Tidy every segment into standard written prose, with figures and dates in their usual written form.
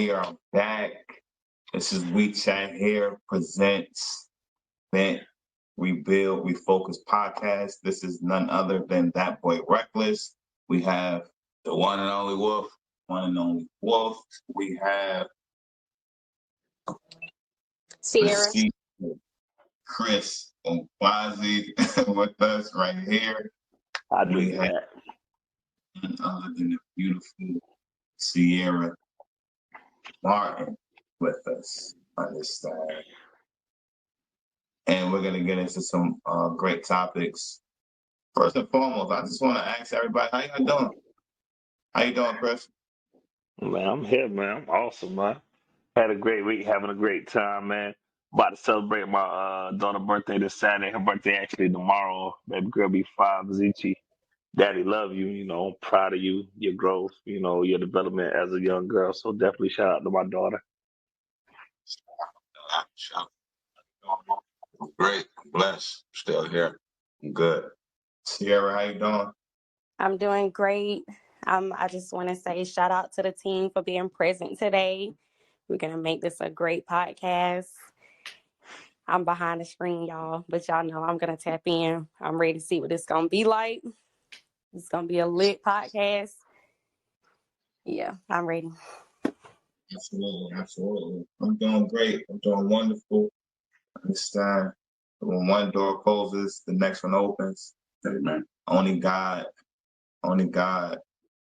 we are back. This is We Chat Here presents Vent, Rebuild, Refocus podcast. This is none other than that boy Reckless. We have the one and only Wolf, one and only Wolf. We have Sierra. Chris Obazi with us right here. I do We have that. none other than the beautiful Sierra Martin with us on this side. And we're going to get into some great topics. First and foremost, I just want to ask everybody, how you doing? How you doing, Chris? Man, I'm here, man. I'm awesome, man. Had a great week, having a great time, man. About to celebrate my daughter's birthday this Saturday. Her birthday actually tomorrow. Baby girl be 5. Zichi, Daddy love you. You know, I'm proud of you, your growth, you know, your development as a young girl. So definitely shout out to my daughter. Great, blessed, still here. I'm good. Sierra, how you doing? I'm doing great. I just want to say shout out to the team for being present today. We're going to make this a great podcast. I'm behind the screen, y'all, but y'all know I'm going to tap in. I'm ready to see what it's going to be like. It's going to be a lit podcast. Yeah, I'm ready. Absolutely. I'm doing great. I'm doing wonderful. I understand. When one door closes, the next one opens. Amen. Only God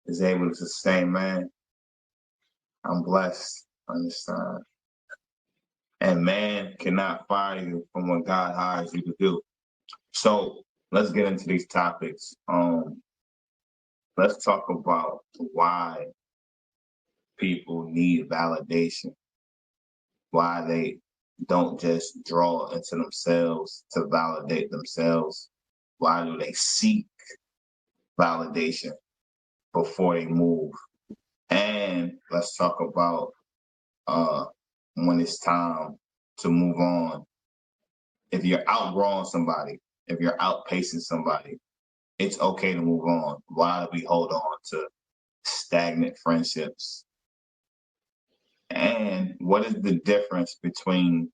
is able to sustain man. I'm blessed. I understand. And man cannot fire you from what God hires you to do. So let's get into these topics. Let's talk about why people need validation, why they don't just draw into themselves to validate themselves. Why do they seek validation before they move? And let's talk about when it's time to move on. If you're outgrowing somebody, if you're outpacing somebody, it's okay to move on. Why do we hold on to stagnant friendships? And what is the difference between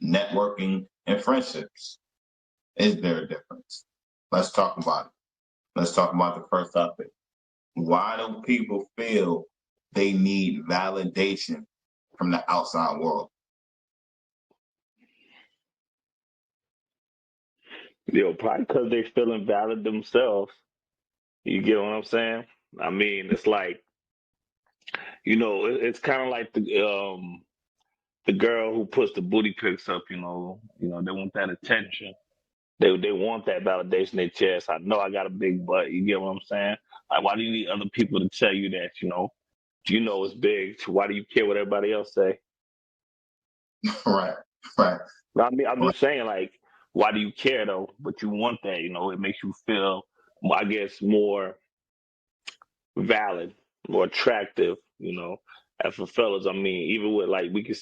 networking and friendships? Is there a difference? Let's talk about it. Let's talk about the first topic. Why do people feel they need validation from the outside world? Yo, probably because they feeling valid themselves. You get what I'm saying? I mean, it's like, you know, it's kind of like the girl who puts the booty pics up. They want that attention. They want that validation in their chest. I know I got a big butt. You get what I'm saying? Like, why do you need other people to tell you that? You know it's big. So why do you care what everybody else say? Right. I mean, I'm just saying, like, why do you care though? But you want that. It makes you feel, I guess, more valid, more attractive. As for fellas, I mean, even with like we can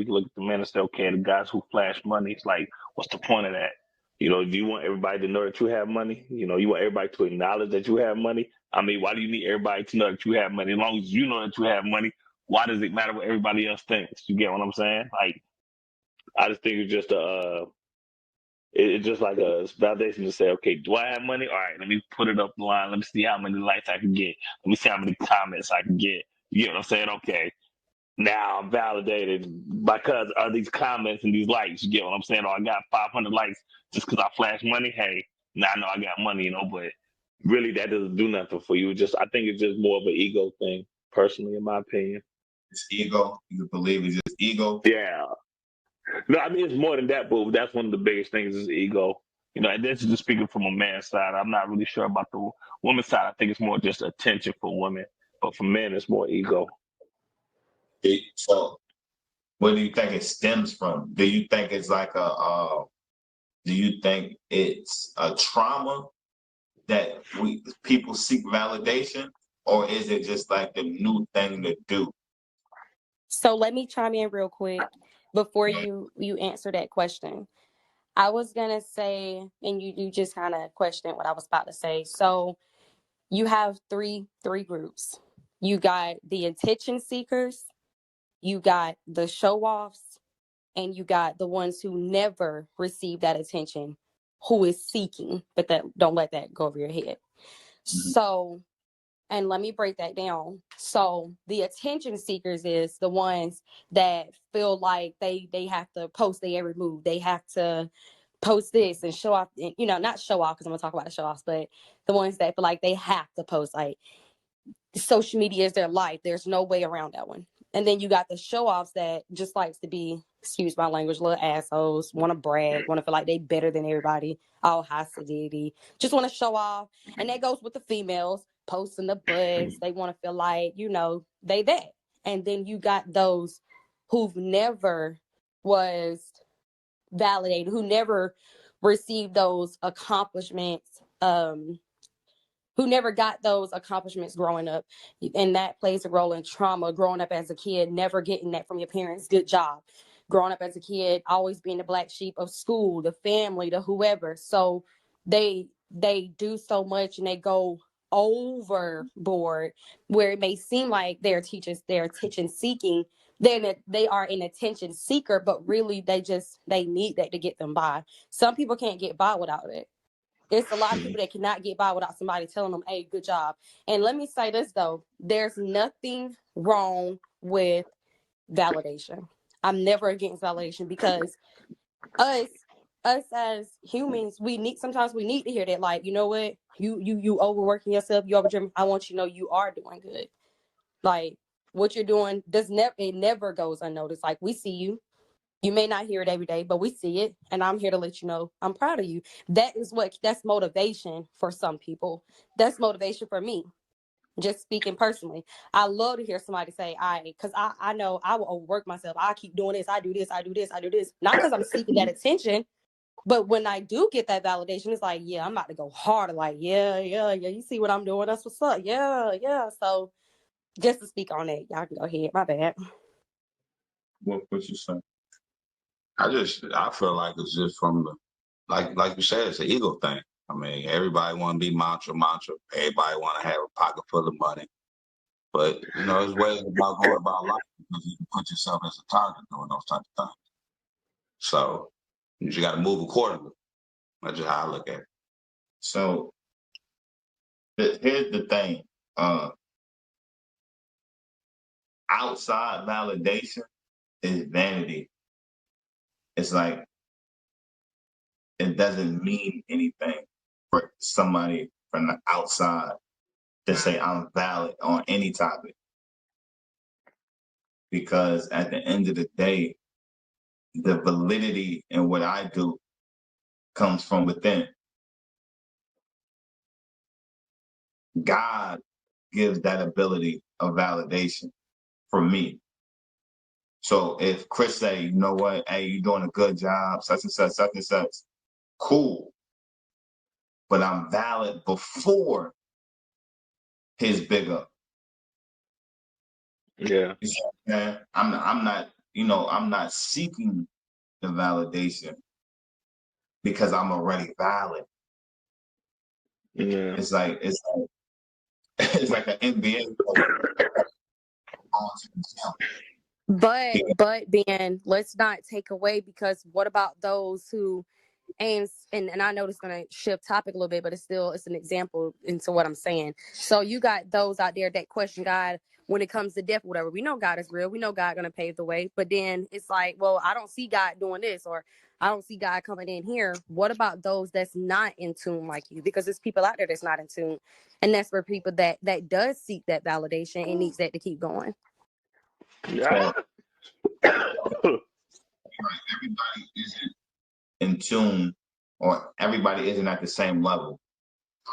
look at the men and say, okay, the guys who flash money, it's like, what's the point of that? Do you want everybody to know that you have money? You want everybody to acknowledge that you have money? I mean, why do you need everybody to know that you have money? As long as you know that you have money, why does it matter what everybody else thinks? You get what I'm saying? Like, I just think it's just it's just like a validation to say, okay, do I have money? All right, let me put it up the line. Let me see how many likes I can get. Let me see how many comments I can get. You get what I'm saying? Okay, now I'm validated because of these comments and these likes. You get what I'm saying? Or I got 500 likes just because I flash money. Hey, now I know I got money, but really that doesn't do nothing for you. I think it's just more of an ego thing, personally, in my opinion. It's ego. You believe it's just ego? Yeah. No, I mean, it's more than that, but that's one of the biggest things is ego. And this is just speaking from a man's side. I'm not really sure about the woman's side. I think it's more just attention for women. But for men, it's more ego. So where do you think it stems from? Do you think it's like do you think it's a trauma that people seek validation? Or is it just like the new thing to do? So let me chime in real quick before you answer that question. I was going to say, and you just kind of questioned what I was about to say. So you have three groups. You got the attention seekers, you got the show offs, and you got the ones who never receive that attention, who is seeking, but that don't let that go over your head. Mhm. So, and let me break that down. So the attention seekers is the ones that feel like they have to post their every move. They have to post this and show off, not show off because I'm gonna talk about the show offs, but the ones that feel like they have to post, like social media is their life. There's no way around that one. And then you got the show offs that just likes to be, excuse my language, little assholes, want to brag, want to feel like they better than everybody, all hostility, just want to show off. And that goes with the females, posting the butts. They want to feel like, they that. And then you got those who've never was validated, who never received those accomplishments, who never got those accomplishments growing up. And that plays a role in trauma. Growing up as a kid, never getting that from your parents, good job. Growing up as a kid, always being the black sheep of school, the family, the whoever. So they do so much and they go overboard where it may seem like they're attention seeking. Then they are an attention seeker, but really they need that to get them by. Some people can't get by without it. It's a lot of people that cannot get by without somebody telling them, hey, good job. And let me say this, though. There's nothing wrong with validation. I'm never against validation because us as humans, sometimes we need to hear that, like, you know what? You overworking yourself, you overdreaming. I want you to know you are doing good. Like, what you're doing it never goes unnoticed. Like, we see you. You may not hear it every day, but we see it. And I'm here to let you know I'm proud of you. That's motivation for some people. That's motivation for me. Just speaking personally. I love to hear somebody say, because I know I will overwork myself. I keep doing this. I do this. I do this. I do this. Not because I'm seeking that attention, but when I do get that validation, it's like, yeah, I'm about to go harder. Like, yeah. You see what I'm doing? That's what's up. Yeah. So just to speak on that, y'all can go ahead. My bad. What you say? I feel like it's just from the like you said, it's an ego thing. I mean, everybody want to be mantra. Everybody want to have a pocket full of money, but there's ways about going about life because you can put yourself as a target doing those type of things. So you just got to move accordingly. That's just how I look at it. So here's the thing. Outside validation is vanity. It's like it doesn't mean anything for somebody from the outside to say I'm valid on any topic. Because at the end of the day, the validity in what I do comes from within. God gives that ability of validation for me. So if Chris say, you know what, hey, you're doing a good job, such and such, cool. But I'm valid before his big up. Yeah. You see what I'm saying? I'm not seeking the validation because I'm already valid. Yeah. It's like it's like an NBA But Ben, let's not take away, because what about those who and I know it's gonna shift topic a little bit, but it's an example into what I'm saying. So you got those out there that question God when it comes to death or whatever. We know God is real. We know God gonna pave the way. But then it's like, well, I don't see God doing this, or I don't see God coming in here. What about those that's not in tune like you? Because there's people out there that's not in tune. And that's for people that does seek that validation and needs that to keep going. Yeah. everybody isn't in tune or everybody isn't at the same level.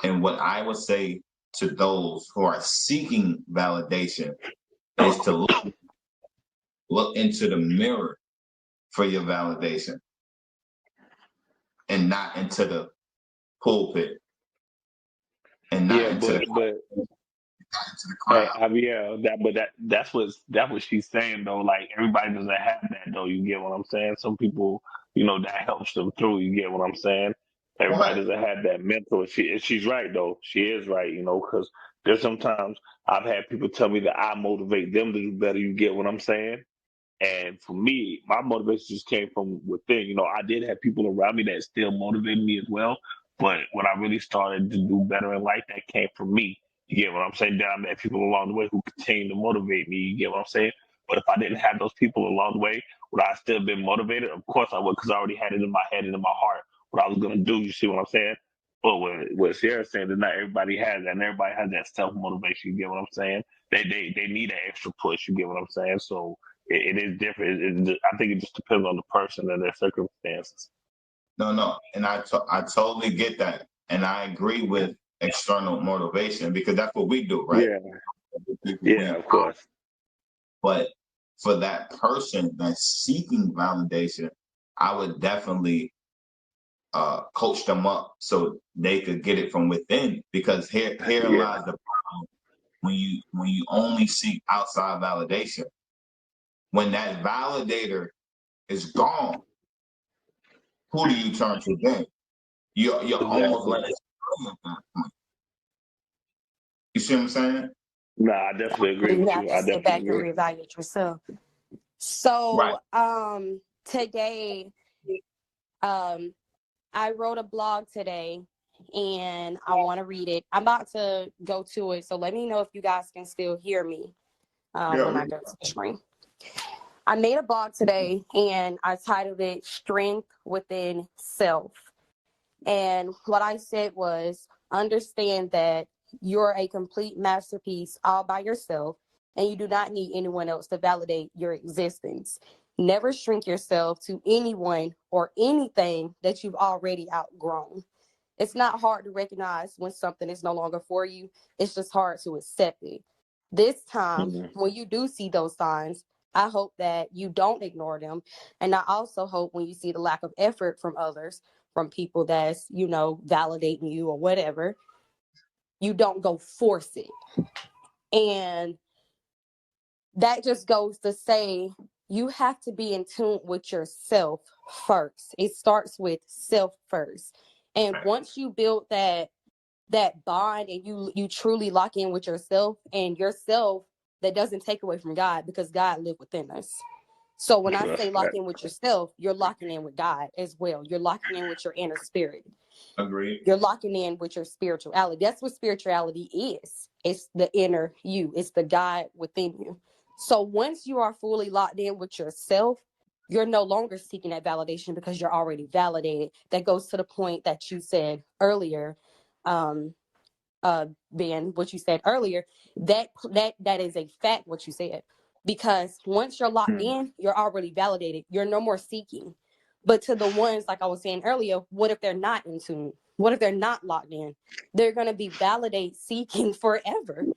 And what I would say to those who are seeking validation is to look into the mirror for your validation and not into the pulpit and not Yeah, into but the crowd. that's what she's saying though. Like everybody doesn't have that though. You get what I'm saying? Some people, that helps them through. You get what I'm saying? Everybody What? doesn't have that mental. She's right though. She is right. Because there's sometimes I've had people tell me that I motivate them to do better. You get what I'm saying? And for me, my motivation just came from within. You know, I did have people around me that still motivated me as well. But when I really started to do better in life, that came from me. You get what I'm saying? Then I met people along the way who continue to motivate me. You get what I'm saying? But if I didn't have those people along the way, would I still been motivated? Of course I would, because I already had it in my head and in my heart what I was gonna do. You see what I'm saying? But what Sierra's saying is not everybody has that, and everybody has that self motivation. You get what I'm saying? They need an extra push. You get what I'm saying? So it is different. I think it just depends on the person and their circumstances. No, and I totally get that, and I agree with external motivation because that's what we do, right? Yeah, The people yeah, we of course. But for that person that's seeking validation, I would definitely coach them up so they could get it from within. Because here Yeah, lies the problem when you only seek outside validation. When that validator is gone, who do you turn to then? You're almost exactly. like at that point. You see what I'm saying? Nah, I definitely agree You with have you. to I sit definitely back and agree. reevaluate yourself. Right. So today, um, I wrote a blog today and I want to read it. I'm about to go to it. So let me know if you guys can still hear me when Yeah. I go to the screen. I made a blog today and I titled it Strength Within Self. And what I said was understand that you're a complete masterpiece all by yourself and you do not need anyone else to validate your existence. Never shrink yourself to anyone or anything that you've already outgrown. It's not hard to recognize when something is no longer for you. It's just hard to accept it. This time, Mhm. when you do see those signs, I hope that you don't ignore them. And I also hope when you see the lack of effort from others, from people that's, validating you or whatever, you don't go force it. And that just goes to say you have to be in tune with yourself first. It starts with self first. And once you build that bond and you truly lock in with yourself, and yourself that doesn't take away from God, because God lives within us. So when I That's say lock fact. in with yourself, you're locking in with God as well. You're locking in with your inner spirit. Agreed. You're locking in with your spirituality. That's what spirituality is. It's the inner you. It's the God within you. So once you are fully locked in with yourself, you're no longer seeking that validation because you're already validated. That goes to the point that you said earlier, um, Ben, what you said earlier. That is a fact. What you said, because once you're locked Mhm. in, you're already validated. You're no more seeking. But to the ones, like I was saying earlier, what if they're not in tune? What if they're not locked in? They're going to be validate seeking forever.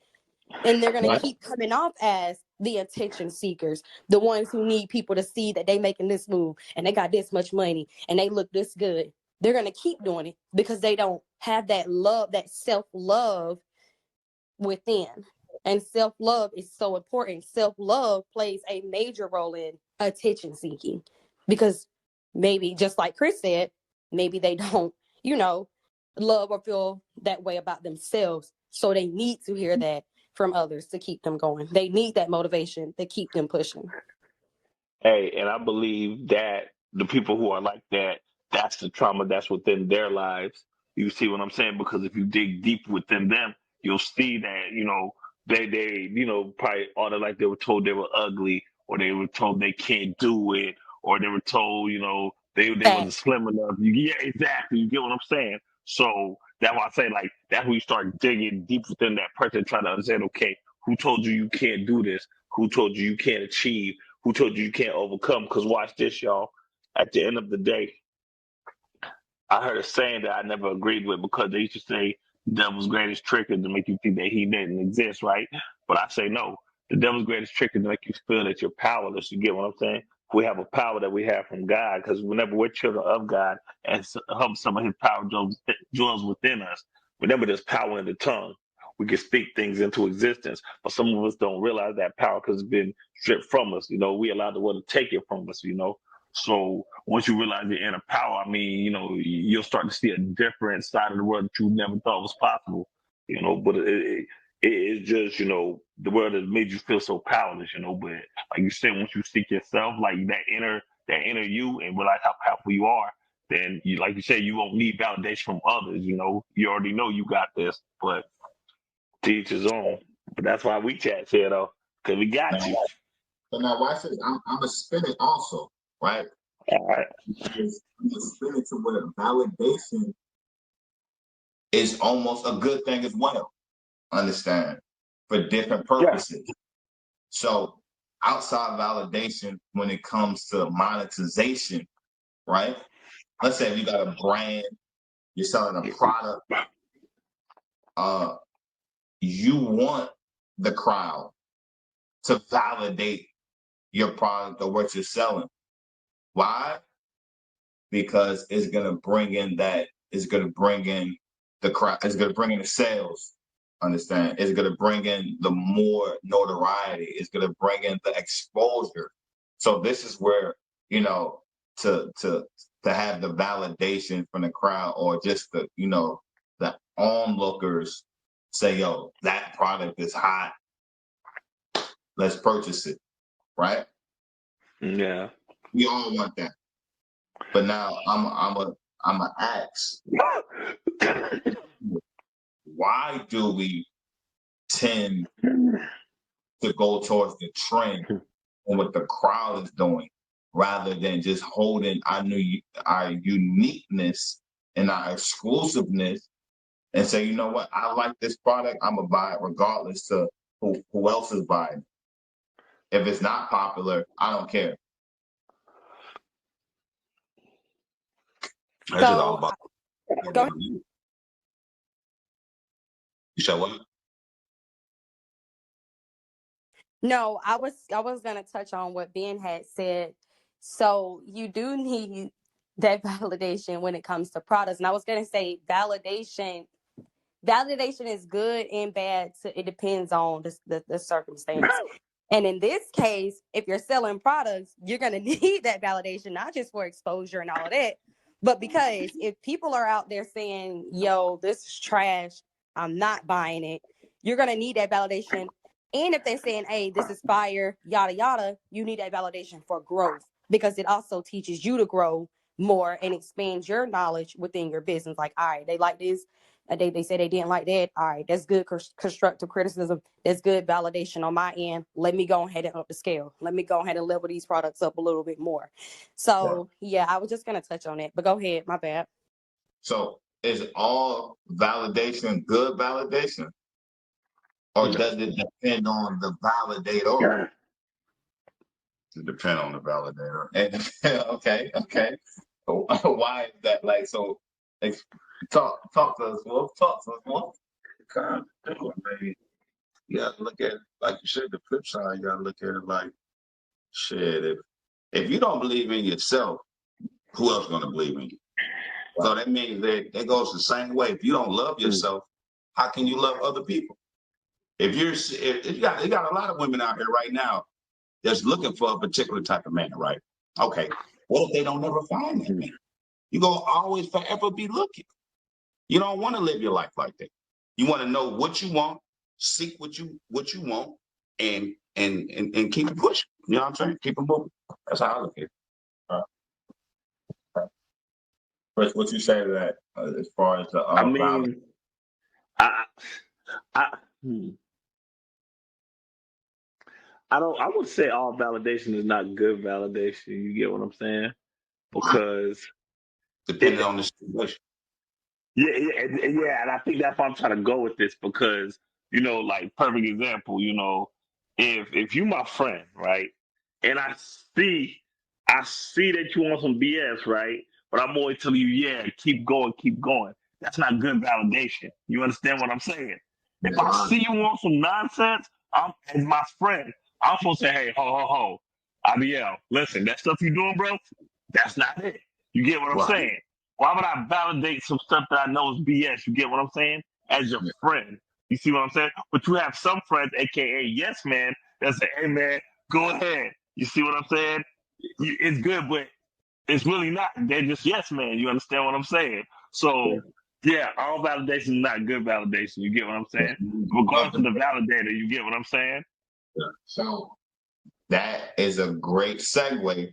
And they're going to Right. keep coming off as the attention seekers, the ones who need people to see that they making this move and they got this much money and they look this good. They're going to keep doing it because they don't have that love, that self-love within. And self-love is so important. Self-love plays a major role in attention seeking because maybe, just like Chris said, maybe they don't, love or feel that way about themselves. So they need to hear that from others to keep them going. They need that motivation to keep them pushing. Hey, and I believe that the people who are like that, that's the trauma that's within their lives. You see what I'm saying? Because if you dig deep within them, you'll see that, probably all the like they were told they were ugly, or they were told they can't do it, or they were told, they wasn't Facts. slim enough. Yeah, exactly. You get what I'm saying? So that's why I say like that's when you start digging deep within that person, trying to understand, okay, who told you you can't do this? Who told you you can't achieve? Who told you you can't overcome? Because watch this, y'all. At the end of the day, I heard a saying that I never agreed with, because they used to say the devil's greatest trick is to make you think that he didn't exist, right? But I say no. The devil's greatest trick is to make you feel that you're powerless. You get what I'm saying? We have a power that we have from God, because whenever we're children of God and some of his power dwells within us, whenever there's power in the tongue, we can speak things into existence. But some of us don't realize that power because it's been stripped from us. We allowed the world to take it from us. So once you realize your inner power, I mean, you'll start to see a different side of the world that you never thought was possible. But it's just, the world has made you feel so powerless, but like you said, once you seek yourself, like that inner you, and realize how powerful you are, then you, like you said, you won't need validation from others. You already know you got this. But to each his own. But that's why we chat here though, because we got Now, you. so now watch this. I'm gonna spin it also, right? All right. I'm gonna spin it to where validation is almost a good thing as well. Understand? For different Yeah. purposes. So outside validation when it comes to monetization, right? Let's say if you got a brand, you're selling a product, you want the crowd to validate your product or what you're selling. Why? Because it's gonna bring in the crowd, it's gonna bring in the sales. Understand? It's gonna bring in the more notoriety, it's gonna bring in the exposure. So this is where, to have the validation from the crowd or just the onlookers say, yo, that product is hot, let's purchase it, right? Yeah. We all want that. But now I'm a ask, why do we tend to go towards the trend and what the crowd is doing rather than just holding our uniqueness and our exclusiveness and say, you know what, I like this product, I'm gonna buy it regardless to who else is buying it. If it's not popular, I don't care. That's just all So about. go. You said what? No, I was gonna touch on what Ben had said. So you do need that validation when it comes to products. And I was gonna say validation is good and bad. It depends on the circumstance. And in this case, if you're selling products, you're going to need that validation, not just for exposure and all of that, but because if people are out there saying, yo, this is trash, I'm not buying it, you're going to need that validation. And if they're saying, hey, this is fire, yada, yada, you need that validation for growth because it also teaches you to grow more and expands your knowledge within your business. Like, all right, they like this. They say they didn't like that. All right, that's good constructive criticism. That's good validation on my end. Let me go ahead and up the scale. Let me go ahead and level these products up a little bit more. So yeah, I was just gonna touch on it, but go ahead. My bad. So is all validation good validation? Or Okay. does it depend on the validator? It depends on the validator. And, okay. Why is that like so? Talk to us, Wolf. Talk to us, Wolf. Kind of different, maybe. You got to look at it, like you said, the flip side. You got to look at it like, shit, if you don't believe in yourself, who else going to believe in you? So that means that goes the same way. If you don't love yourself, how can you love other people? If you got a lot of women out here right now that's looking for a particular type of man, right? Okay. What if they don't ever find that man? You're gonna always forever be looking. You don't want to live your life like that. You want to know what you want, seek what you want, and keep it pushing. You know what I'm saying? Keep it moving. That's how I look at it. Chris, what you say to that as far as the I valid? mean, I, I, hmm. I don't. I would say all validation is not good validation. You get what I'm saying? Because Depending it, on the situation. and I think that's why I'm trying to go with this because like perfect example, if you my friend, right, and I see that you want some BS, right, but I'm always telling you, yeah, keep going, keep going. That's not good validation. You understand what I'm saying? If I Right. see you want some nonsense, I'm as my friend, I'm supposed to say, hey, ho, IBL, listen, that stuff you doing, bro, that's not it. You get what I'm Right. saying? Why would I validate some stuff that I know is BS? You get what I'm saying? As your Yeah. friend. You see what I'm saying? But you have some friends, aka yes man, that say, hey man, go ahead. You see what I'm saying? It's good, but it's really not. They're just yes man. You understand what I'm saying? So Yeah, all validation is not good validation. You get what I'm saying? Regardless of the validator, you get what I'm saying? So that is a great segue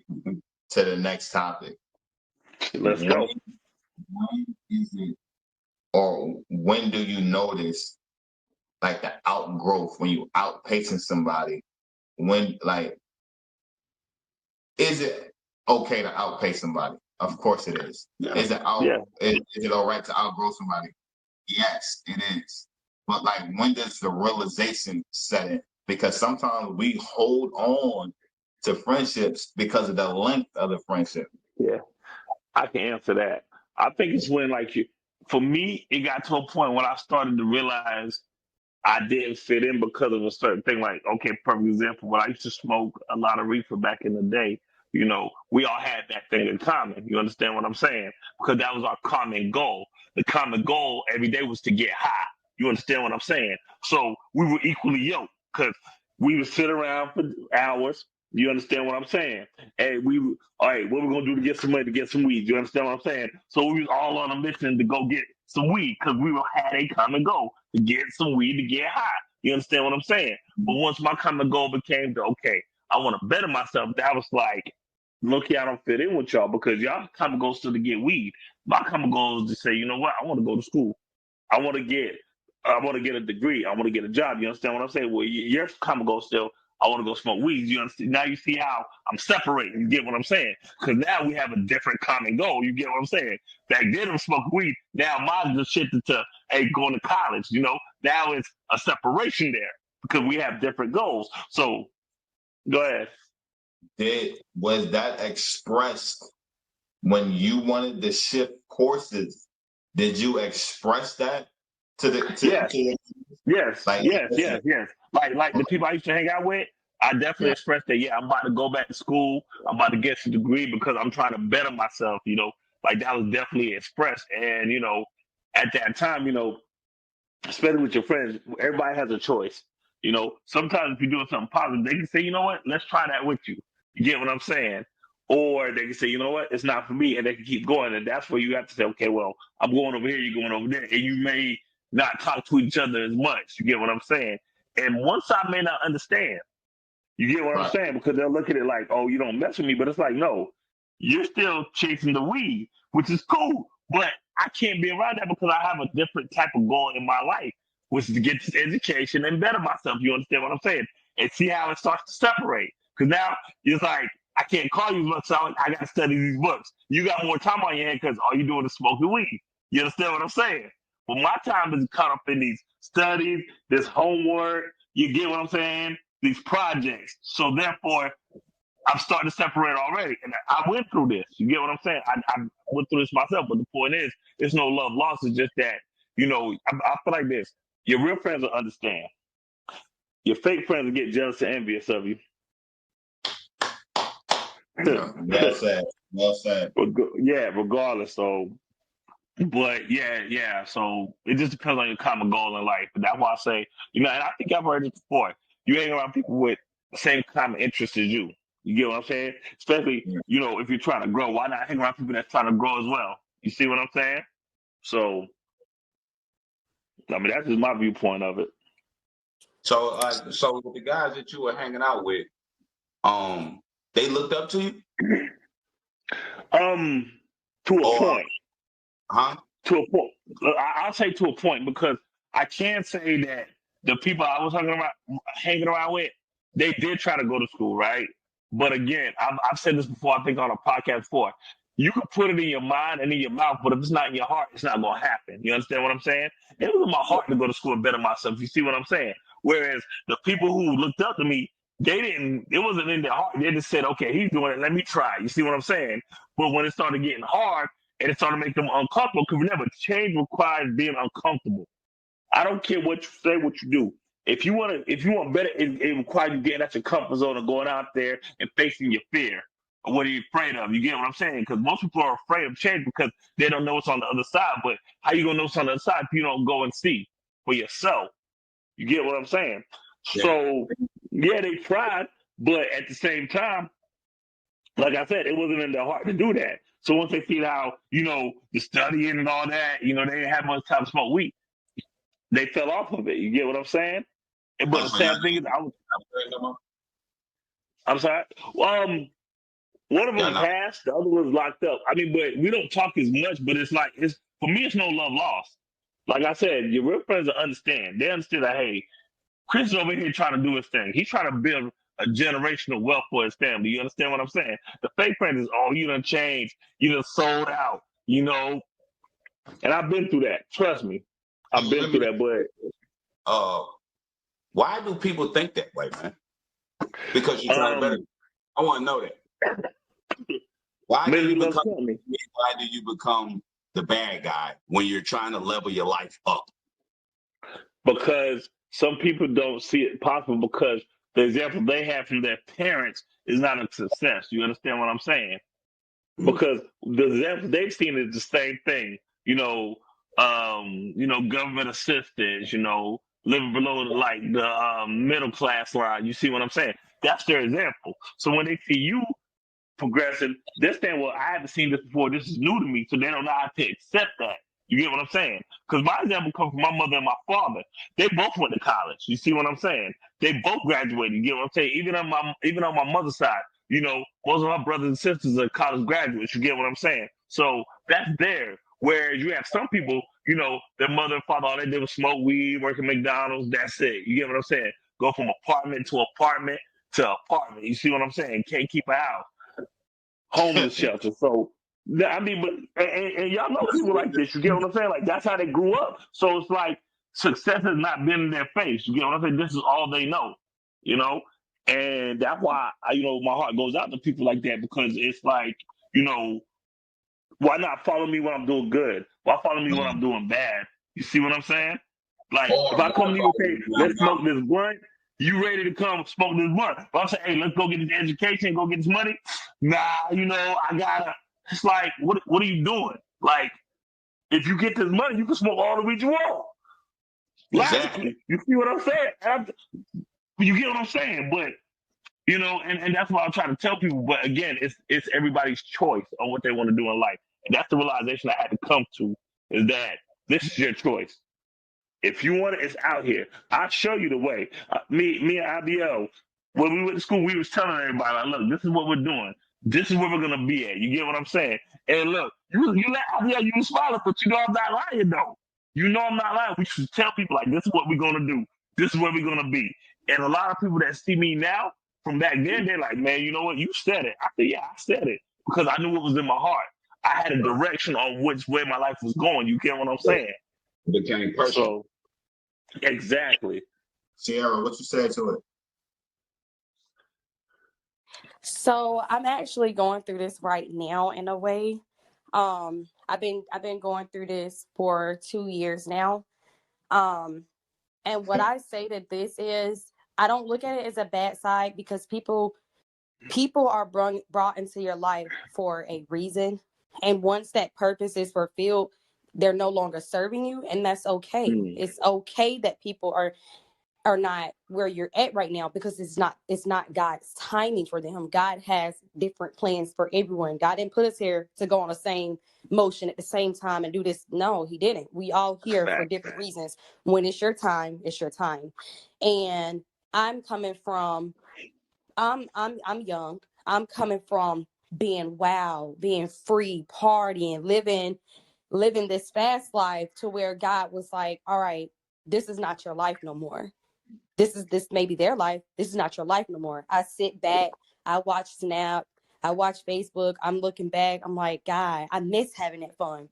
to the next topic. Let's When, go. when is it, or when do you notice like the outgrowth when you outpacing somebody? When like, is it okay to outpace somebody? Of course it is. Yeah. Is it Yeah. is it all right to outgrow somebody? Yes, it is. But like, when does the realization set in? Because sometimes we hold on to friendships because of the length of the friendship. Yeah. I can answer that. I think it's when like for me, it got to a point when I started to realize I didn't fit in because of a certain thing. Like, okay, perfect example. When I used to smoke a lot of reefer back in the day, we all had that thing in common. You understand what I'm saying? Because that was our common goal. The common goal every day was to get high. You understand what I'm saying? So we were equally yoked because we would sit around for hours. You understand what I'm saying? And all right, what we gonna do to get some money to get some weed? You understand what I'm saying? So we was all on a mission to go get some weed because we had a common goal to get some weed to get high. You understand what I'm saying? But once my common goal became to, okay, I want to better myself, that was like, look here, I don't fit in with y'all because y'all common goal is still to get weed. My common goal is to say, you know what, I want to go to school. I want to get I want to get a degree. I want to get a job. You understand what I'm saying? Well, your common goal still, I want to go smoke weed. You understand? Now you see how I'm separating. You get what I'm saying? Because now we have a different common goal. You get what I'm saying? Back then, I'm smoking weed. Now mine just shifted to, hey, going to college. Now it's a separation there because we have different goals. So go ahead. Was that expressed when you wanted to shift courses? Did you express that Yes. to Yes, like, yes, listen, yes, yes. Like the people I used to hang out with, I definitely yeah, expressed that. Yeah, I'm about to go back to school. I'm about to get a degree because I'm trying to better myself. Like that was definitely expressed. And at that time, especially with your friends, everybody has a choice. Sometimes if you're doing something positive, they can say, you know what, let's try that with you. You get what I'm saying? Or they can say, you know what, it's not for me, and they can keep going. And that's where you have to say, okay, well, I'm going over here, you're going over there, and you may not talk to each other as much. You get what I'm saying? And one side may not understand. You get what I'm right, saying? Because they'll look at it like, oh, you don't mess with me. But it's like, no, you're still chasing the weed, which is cool. But I can't be around that because I have a different type of goal in my life, which is to get this education and better myself. You understand what I'm saying? And see how it starts to separate. Because now it's like, I can't call you much, so I got to study these books. You got more time on your hand because all you're doing is smoking weed. You understand what I'm saying? But my time is caught up in these studies, this homework. You get what I'm saying? These projects. So therefore, I'm starting to separate already. And I went through this. You get what I'm saying? I went through this myself. But the point is, it's no love lost. It's just that, I feel like this. Your real friends will understand. Your fake friends will get jealous and envious of you. yeah, well said, well said. Yeah, regardless. So, but yeah. So it just depends on your common goal in life. And that's why I say, and I think I've heard this before. You hang around people with the same common interests as you. You get what I'm saying? Especially, Yeah. if you're trying to grow, why not hang around people that's trying to grow as well? You see what I'm saying? So, I mean, that's just my viewpoint of it. So the guys that you were hanging out with, they looked up to you, Um, to a or point. huh? To a point. I'll say to a point because I can say that the people I was hanging around with, they did try to go to school, right? But again, I've said this before, I think on a podcast before. You can put it in your mind and in your mouth, but if it's not in your heart, it's not going to happen. You understand what I'm saying? It was in my heart to go to school and better myself. You see what I'm saying? Whereas the people who looked up to me, it wasn't in their heart. They just said, okay, he's doing it. Let me try. You see what I'm saying? But when it started getting hard, and it started to make them uncomfortable because remember, change requires being uncomfortable. I don't care what you say, what you do. If you want better, it requires you getting out your comfort zone and going out there and facing your fear. Or what are you afraid of? You get what I'm saying? Because most people are afraid of change because they don't know what's on the other side. But how you gonna know what's on the other side if you don't go and see for yourself? You get what I'm saying? Yeah. So yeah, they tried, but at the same time, Like I said, it wasn't in their heart to do that. So once they see how, the studying and all that, they didn't have much time to smoke weed. They fell off of it. You get what I'm saying? But Oh, the so y'all sad thing is, not no more? I'm sorry. One of Y'all them not. passed, the other one's locked up. I mean, but we don't talk as much. But it's for me, it's no love lost. Like I said, your real friends will understand. They understand that, hey, Chris is over here trying to do his thing. He's trying to build a generational wealth for his family. You understand what I'm saying? The fake friend is, oh, you done changed. You done sold out. And I've been through that. Trust me. I've been Let me. through that, Uh, why do people think that way, man? Because you but try better. I want to know that. Why do maybe you because become? of me. Why do you become the bad guy when you're trying to level your life up? Because some people don't see it possible because the example they have from their parents is not a success. You understand what I'm saying? Mm. Because the example they've seen is the same thing. Government assistance. Living below like the middle class line. You see what I'm saying? That's their example. So when they see you progressing, they're saying, well, I haven't seen this before. This is new to me. So they don't know how to accept that. You get what I'm saying? Because my example comes from my mother and my father. They both went to college. You see what I'm saying? They both graduated. You get what I'm saying? Even on my mother's side, most of my brothers and sisters are college graduates. You get what I'm saying? So that's there. Whereas you have some people, their mother and father, all they did was smoke weed, work at McDonald's. That's it. You get what I'm saying? Go from apartment to apartment to apartment. You see what I'm saying? Can't keep a house, homeless shelter. So I mean, but and y'all know people like this. You get what I'm saying? Like that's how they grew up. So it's like success has not been in their face. You get what I'm saying? This is all they know. You know, and that's why my heart goes out to people like that because it's like you know why not follow me when I'm doing good? Why follow me when I'm doing bad? You see what I'm saying? Like if I come to you and say, let's smoke this blunt, you ready to come smoke this blunt. But I'm saying, hey, let's go get this education, go get this money. Nah, I gotta. It's like, what are you doing? Like, if you get this money, you can smoke all the weed you want. Exactly. Logically. You see what I'm saying? You get what I'm saying? But and that's what I try to tell people. But again, it's everybody's choice on what they want to do in life. And that's the realization I had to come to is that this is your choice. If you want it, it's out here. I'll show you the way. Me and IBL, when we went to school, we was telling everybody, like, look, this is what we're doing. This is where we're gonna be at. You get what I'm saying? And look, you let IBL, you was smiling, but I'm not lying though. I'm not lying. We should tell people like this is what we're gonna do. This is where we're gonna be. And a lot of people that see me now from back then, they're like, man, you know what? You said it. I said, yeah, I said it because I knew what was in my heart. I had a direction on which way my life was going. You get what I'm saying? It became personal. So exactly. Sierra, what you said to it? So I'm actually going through this right now in a way. I've been going through this for 2 years now. Um, and what I say to this is I don't look at it as a bad side because people are brought into your life for a reason. And once that purpose is fulfilled, they're no longer serving you. And that's okay. Mm, It's okay that people are not where you're at right now because it's not God's timing for them. God has different plans for everyone. God didn't put us here to go on the same motion at the same time and do this. No, he didn't. We all here for fact. different reasons. When it's your time, it's your time. And I'm coming from I'm young. I'm coming from being wild, being free, partying, living this fast life to where God was like, all right, this is not your life no more. This may be their life. This is not your life no more. I sit back, I watch Snap, I watch Facebook, I'm looking back, I'm like, God, I miss having that fun.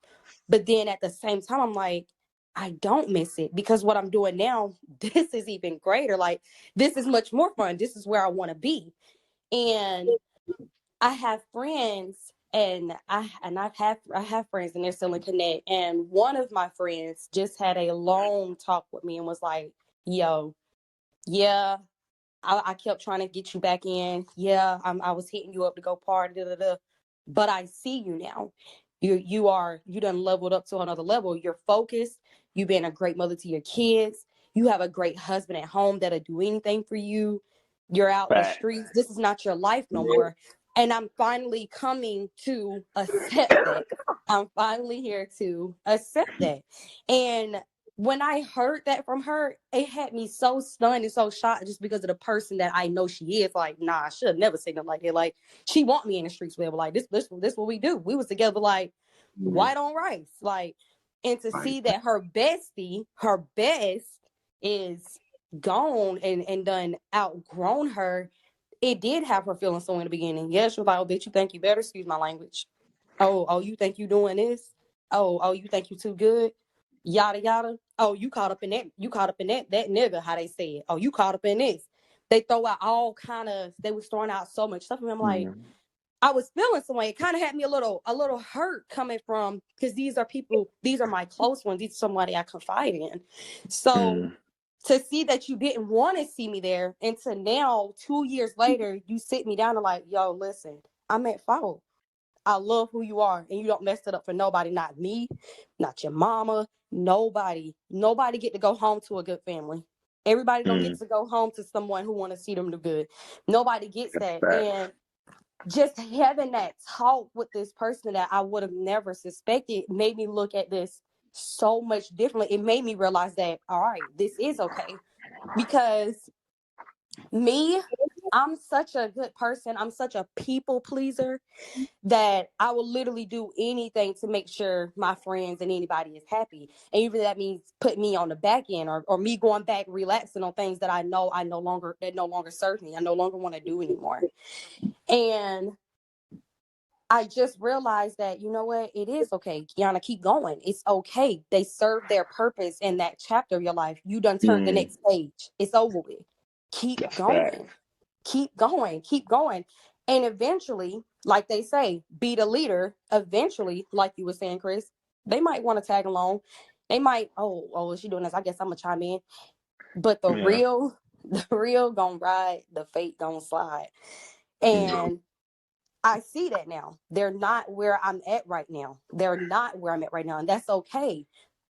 But then at the same time, I'm like, I don't miss it because what I'm doing now, this is even greater. Like, this is much more fun. This is where I want to be. And I have friends and I have friends and they're still in Connect. And one of my friends just had a long talk with me and was like, yo, yeah, I kept trying to get you back in. Yeah, I was hitting you up to go party, da, da, da. But I see you now. You done leveled up to another level. You're focused. You've been a great mother to your kids. You have a great husband at home that'll do anything for you. You're out in the Fact. streets. This is not your life no more. And I'm finally coming to accept that. I'm finally here to accept that. And when I heard that from her, it had me so stunned and so shocked just because of the person that I know she is. Like, nah, I should have never said nothing like that. Like, she want me in the streets with her. Like, this what we do. We was together like white on rice. Like, and to Right. see that her bestie, her best, is gone and done outgrown her, it did have her feeling so in the beginning. Yeah, she was like, oh, bitch, you think you better? Excuse my language. Oh, you think you doing this? Oh, you think you too good? Yada yada. Oh, you caught up in that. You caught up in that nigga, how they say it. Oh, you caught up in this. They throw out all kind of. They was throwing out so much stuff, and I'm like, I was feeling some way. It kind of had me a little hurt coming from, because these are people. These are my close ones. These are somebody I confide in. So to see that you didn't want to see me there, and to now 2 years later, you sit me down and like, yo, listen, I'm at fault. I love who you are, and you don't mess it up for nobody, not me, not your mama, nobody. Nobody get to go home to a good family. Everybody don't get to go home to someone who want to see them do good. Nobody gets that. Facts. And just having that talk with this person that I would have never suspected made me look at this so much differently. It made me realize that, all right, this is okay. Because me, I'm such a good person. I'm such a people pleaser that I will literally do anything to make sure my friends and anybody is happy. And even that means put me on the back end, or me going back, relaxing on things that I know that no longer serve me. I no longer want to do anymore. And I just realized that, you know what, it is okay. Kiana, keep going. It's okay. They serve their purpose in that chapter of your life. You done turned the next page. It's over with. Keep That's going. facts. Keep going. Keep going. And eventually, like they say, be the leader. Eventually, like you were saying, Chris, they might want to tag along. They might, is she doing this? I guess I'm gonna chime in. But the Yeah. real gonna ride, the fate gonna slide. And I see that now. They're not where I'm at right now. They're not where I'm at right now. And that's okay.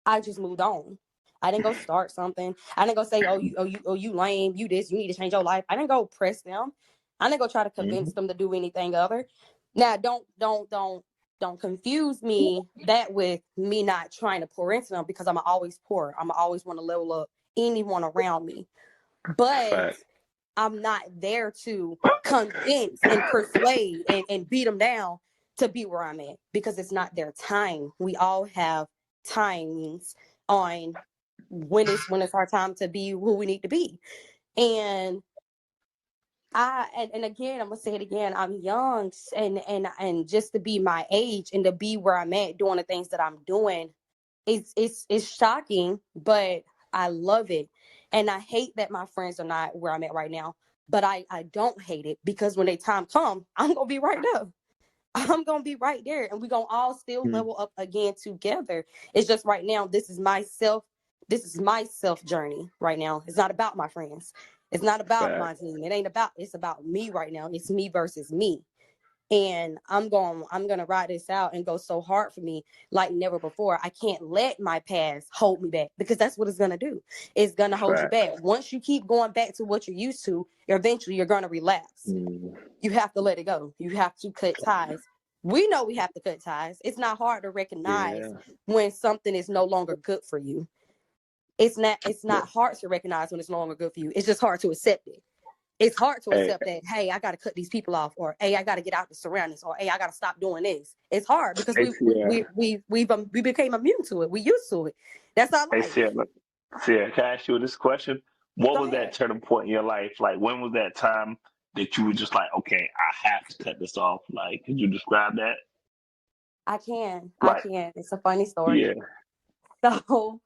I just moved on. I didn't go start something. I didn't go say, you lame, you this, you need to change your life. I didn't go press them. I didn't go try to convince them to do anything other. Now, don't confuse me that with me not trying to pour into them, because I'm always pour. I'm always want to level up anyone around me. But Facts. I'm not there to convince and persuade and beat them down to be where I'm at, because it's not their time. We all have timings on when it's our time to be who we need to be. And and again, I'm gonna say it again, I'm young, and just to be my age and to be where I'm at doing the things that I'm doing, it's shocking, but I love it. And I hate that my friends are not where I'm at right now, but I don't hate it, because when the time come, I'm gonna be right there. I'm gonna be right there, and we're gonna all still level up again together. It's just right now, this is my self journey right now. It's not about my friends. It's not about my Facts. team. It's about me right now. It's me versus me. And I'm gonna ride this out and go so hard for me like never before. I can't let my past hold me back, because that's what it's gonna do. It's gonna hold you Facts. back. Once you keep going back to what you're used to, eventually you're gonna relapse. You have to let it go. You have to cut ties. We know we have to cut ties. It's not hard to recognize Yeah. when something is no longer good for you. It's not hard to recognize when it's no longer good for you. It's just hard to accept it. It's hard to Hey, accept that, hey, I got to cut these people off, or hey, I got to get out the surroundings, or hey, I got to stop doing this. It's hard because hey, Sierra. we became immune to it. We used to it. That's our Hey, life. Sierra. Sierra, can I ask you this question? What Go was that ahead. turning point in your life? Like, when was that time that you were just like, okay, I have to cut this off? Like, could you describe that? I can. I Like, can. It's a funny story. yeah. So,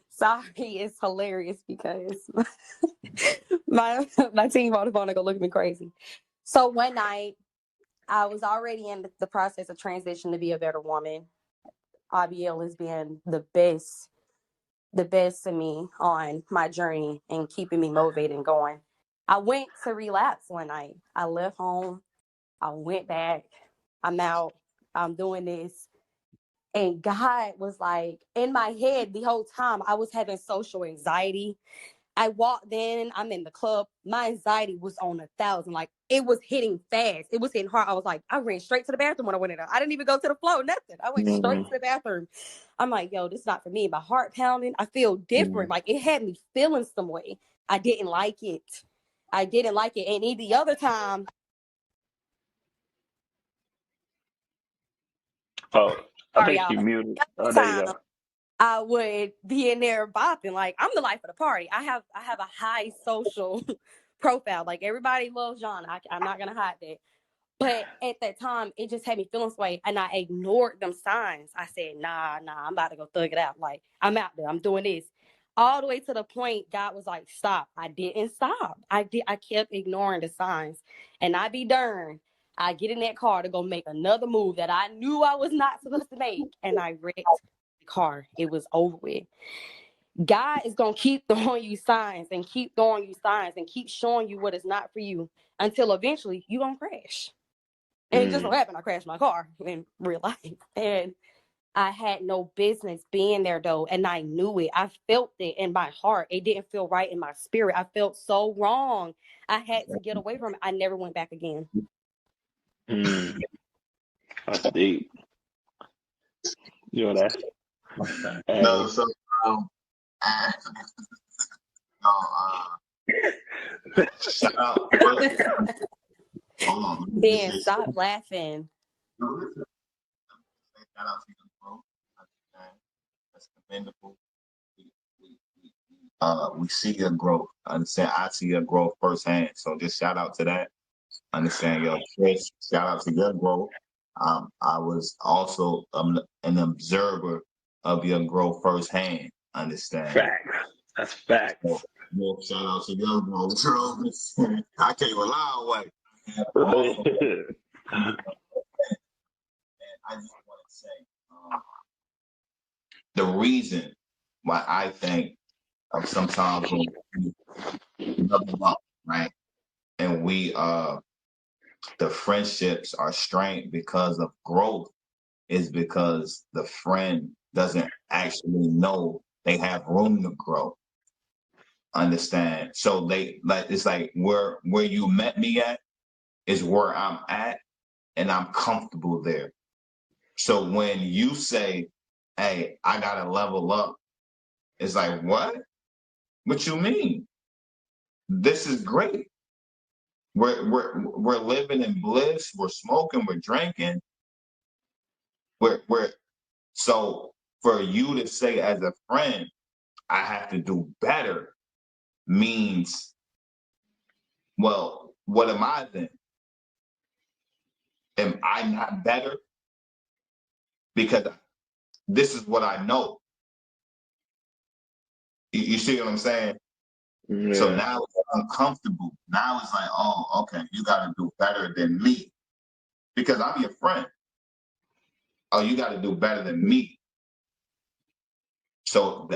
sorry, it's hilarious because my team on the phone are gonna look at me crazy. So one night, I was already in the process of transition to be a better woman. IBL has been the best to me on my journey and keeping me motivated and going. I went to relapse one night. I left home. I went back. I'm out. I'm doing this. And God was like, in my head the whole time, I was having social anxiety. I walked in, I'm in the club. My anxiety was on 1,000. Like, it was hitting fast. It was hitting hard. I was like, I ran straight to the bathroom when I went in there. I didn't even go to the floor, nothing. I went straight to the bathroom. I'm like, yo, this is not for me. My heart pounding. I feel different. Like, it had me feeling some way. I didn't like it. I didn't like it. And any other time. Oh, I Sorry, think y'all. she muted. Oh, there you Time go. I would be in there bopping. Like, I'm the life of the party. I have a high social profile. Like, everybody loves John. I'm not gonna hide that. But at that time, it just had me feeling this way, and I ignored them signs. I said, nah, I'm about to go thug it out. Like, I'm out there. I'm doing this. All the way to the point God was like, stop. I didn't stop. I kept ignoring the signs. And I be darned, I get in that car to go make another move that I knew I was not supposed to make, and I wrecked the car. It was over with. God is going to keep throwing you signs and keep throwing you signs and keep showing you what is not for you until eventually you're going to crash. And it just so happened I crashed my car in real life. And I had no business being there, though. And I knew it. I felt it in my heart. It didn't feel right in my spirit. I felt so wrong. I had to get away from it. I never went back again. That's deep. You know that. No, so shout out. Hold on. Ben, stop laughing. Shout out to your growth. That's commendable. We see your growth. Understand? I see your growth firsthand. So just shout out to that. Understand your Chris. Shout out to your growth. I was also an observer of your growth firsthand. Understand? Facts. That's facts. So, well, shout out to your growth. I can't rely on way. And I just want to say the reason why I think sometimes when we level up, right, and we the friendships are strained because of growth is because the friend doesn't actually know they have room to grow. Understand? So they like it's like where you met me at is where I'm at, and I'm comfortable there. So when you say, "Hey, I gotta level up," it's like, what? What you mean? This is great. We're living in bliss. We're smoking. We're drinking. We're so for you to say as a friend, I have to do better means, well, what am I then? Am I not better? Because this is what I know. You see what I'm saying? Yeah. So now it's uncomfortable. Now it's like, oh, okay, you got to do better than me because I'm your friend. Oh, you got to do better than me. So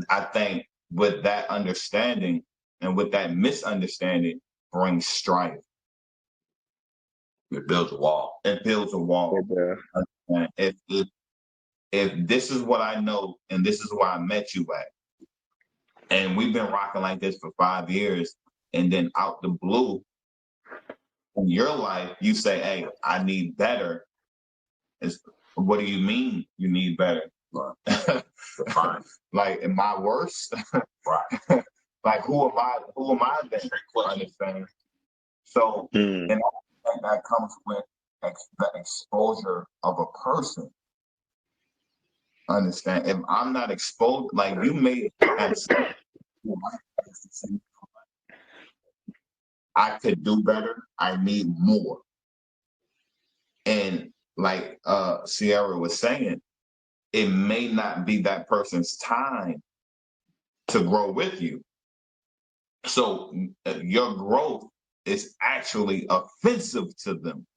I think with that understanding and with that misunderstanding brings strife. It builds a wall. It builds a wall. And if this is what I know and this is where I met you at, and we've been rocking like this for 5 years, and then out the blue in your life, you say, "Hey, I need better." What do you mean you need better? Fine. Like, am I worse? Right. Like, who am I? Who am I then? Understand? So, and I think that comes with the exposure of a person. Understand? If I'm not exposed, like you may have said, I could do better. I need more. And like Sierra was saying, it may not be that person's time to grow with you. So your growth is actually offensive to them.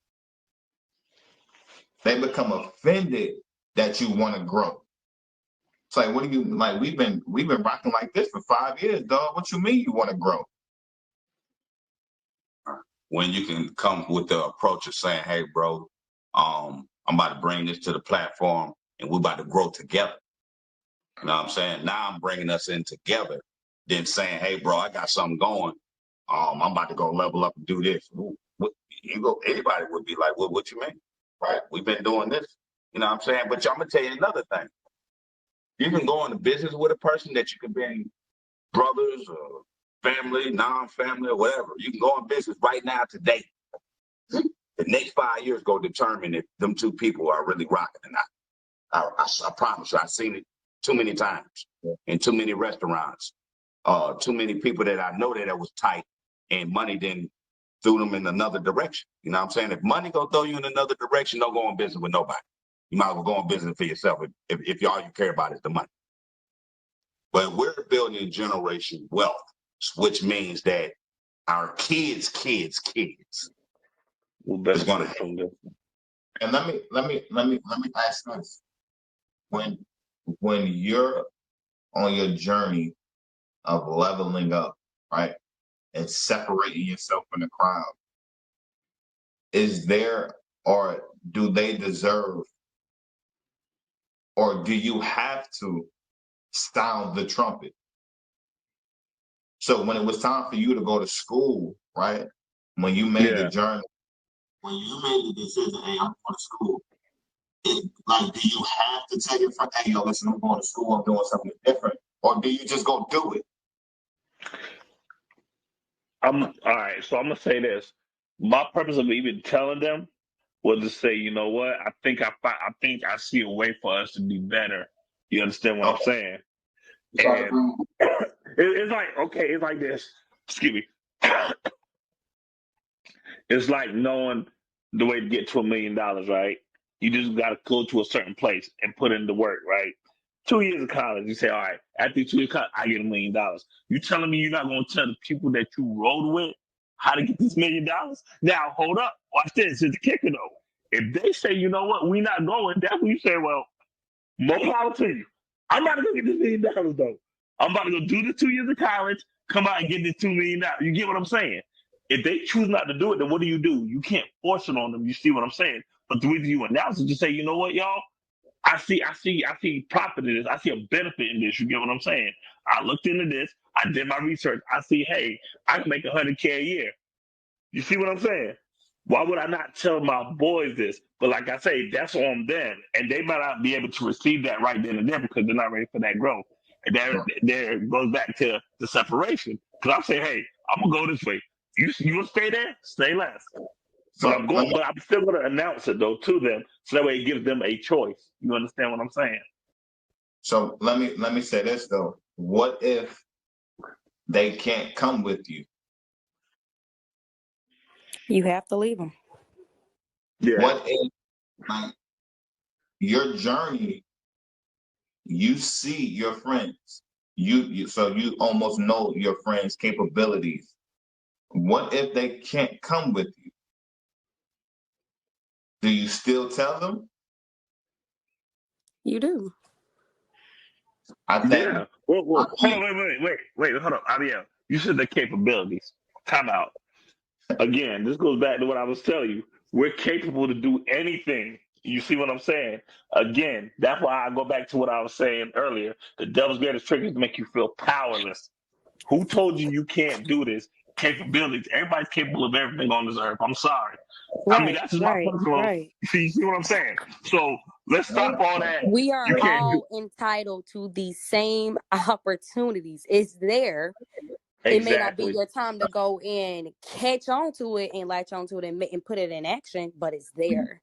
They become offended that you want to grow. It's like, what do you like? We've been rocking like this for 5 years, dog. What you mean you want to grow? When you can come with the approach of saying, "Hey, bro, I'm about to bring this to the platform, and we're about to grow together." You know what I'm saying? Now I'm bringing us in together. than saying, "Hey, bro, I got something going. I'm about to go level up and do this." You go. Anybody would be like, "Well, what you mean?" Right? We've been doing this. You know what I'm saying? But I'm gonna tell you another thing. You can go into business with a person that you can be brothers or family, non-family, or whatever. You can go in business right now today. The next 5 years go determine if them two people are really rocking or not. I promise you, I've seen it too many times in too many restaurants. Too many people that I know that was tight and money then threw them in another direction. You know what I'm saying? If money gonna throw you in another direction, don't go in business with nobody. You might as well go in business for yourself if all you care about is the money. But we're building generation wealth, which means that our kids' will is going benefit to. from this. And let me ask this: when you're on your journey of leveling up, right, and separating yourself from the crowd, is there, or do they deserve, or do you have to sound the trumpet? So when it was time for you to go to school, right, when you made the journey, when you made the decision, hey, I'm going to school, like, do you have to tell your friend, hey, yo, listen, I'm going to school, I'm doing something different, or do you just go do it? All right. So I'm gonna say this. My purpose of even telling them was to say, you know what? I think I see a way for us to be better. You understand what I'm Okay. saying? So, And it's like, okay, it's like this. Excuse me. It's like knowing the way to get to $1 million, right? You just got to go to a certain place and put in the work, right? 2 years of college, you say, all right, after 2 years of college, I get $1 million. You telling me you're not going to tell the people that you rode with how to get this $1 million? Now, hold up. Watch this. It's the kicker, though. If they say, you know what, we're not going, that's when you say, well, more power to you. I'm about to go get this $1 million, though. I'm about to go do the 2 years of college, come out and get this $2 million. You get what I'm saying? If they choose not to do it, then what do? You can't force it on them. You see what I'm saying? But the reason you announce it, to say, you know what, y'all, I see profit in this. I see a benefit in this. You get what I'm saying? I looked into this. I did my research. I see, hey, I can make $100K a year. You see what I'm saying? Why would I not tell my boys this? But like I say, that's on them, and they might not be able to receive that right then and there because they're not ready for that growth. And there goes back to the separation. Because I'm saying, hey, I'm gonna go this way. You want to stay there? Stay less. But so let me, I'm still gonna announce it though to them, so that way it gives them a choice. You understand what I'm saying? let me say this though. What if they can't come with you? You have to leave them. Yeah. What if, like, your journey, you see your friends, so you almost know your friends' capabilities. What if they can't come with you? Do you still tell them? You do. I think, Yeah. Well, hold on, wait, hold on, Ariel. You said the capabilities. Time out. Again, this goes back to what I was telling you. We're capable to do anything. You see what I'm saying? Again, that's why I go back to what I was saying earlier. The devil's greatest trick is to make you feel powerless. Who told you you can't do this? Capabilities. Everybody's capable of everything on this earth. I'm sorry. I mean, Right, that's just my right, personal. right. You see what I'm saying? So let's stop all that. We are You can't do all entitled to the same opportunities. It's there. It may not be exactly. your time to go and catch on to it and latch on to it and put it in action, but it's there.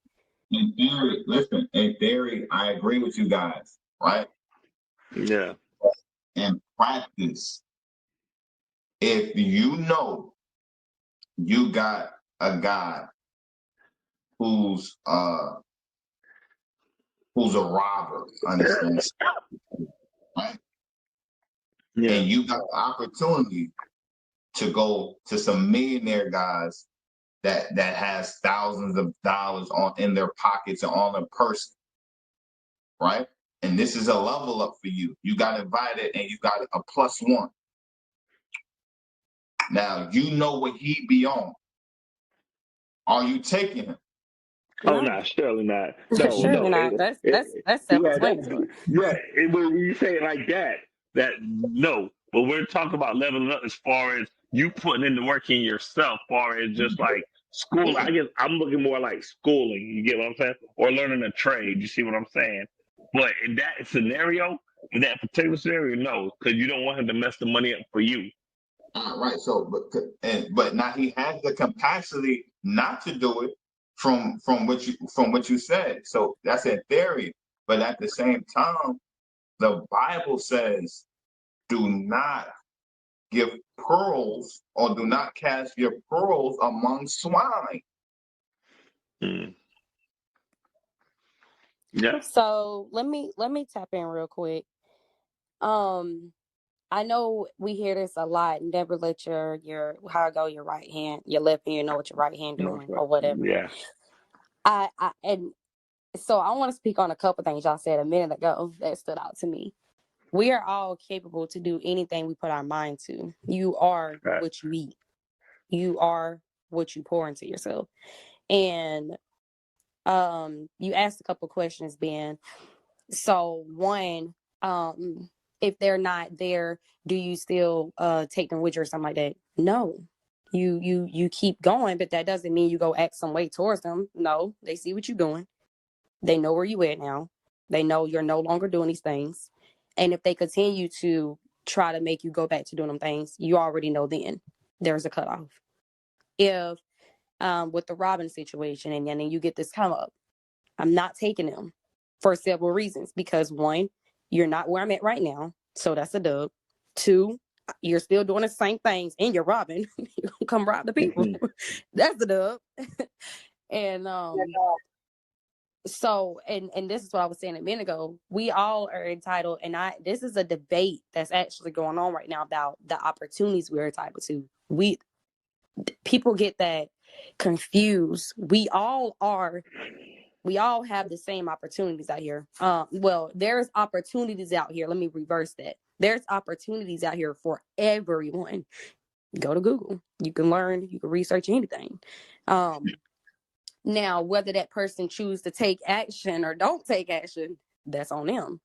in theory, listen, in theory, I agree with you guys, right? Yeah. In practice, if you know you got a guy who's uh who's a robber, understand, right? Yeah. And you got the opportunity to go to some millionaire guys that has thousands of dollars on in their pockets and on their person, right? And this is a level up for you. You got invited and you got a +1. Now you know what he be on. Are you taking him? Oh No. no, surely not. No, Surely no. not. That's Yeah, self-explanatory. yeah. When you say it like that, no. But we're talking about leveling up as far as you putting in the work in yourself, far as just like school. I guess I'm looking more like schooling. You get what I'm saying? Or learning a trade. You see what I'm saying? But in that scenario, in that particular scenario, no, because you don't want him to mess the money up for you. Right. So, but now he has the capacity not to do it from what you said. So that's in theory. But at the same time, the Bible says, "Do not give pearls, or do not cast your pearls among swine." Mm. Yeah. So let me tap in real quick. I know we hear this a lot. Never let your how go your right hand, your left hand know what your right hand No, doing or whatever. yeah. I and so I want to speak on a couple things y'all said a minute ago that stood out to me. We are all capable to do anything we put our mind to. You are Right. what you eat. You are what you pour into yourself. And you asked a couple questions, Ben. So one, if they're not there, do you still take them with you or something like that? No. You keep going, but that doesn't mean you go act some way towards them. No, they see what you're doing. They know where you at now. They know you're no longer doing these things. And if they continue to try to make you go back to doing them things, you already know then there's a cutoff. If with the Robin situation and then you get this come up, I'm not taking them for several reasons. Because one, you're not where I'm at right now. So that's a dub. Two, you're still doing the same things and you're robbing. You come rob the people. Mm-hmm. That's the dub. And so and this is what I was saying a minute ago. We all are entitled, and this is a debate that's actually going on right now about the opportunities we're entitled to. People get that confused. We all have the same opportunities out here. Well, there's opportunities out here. Let me reverse that. There's opportunities out here for everyone. Go to Google. You can learn, you can research anything. Now, whether that person choose to take action or don't take action, that's on them.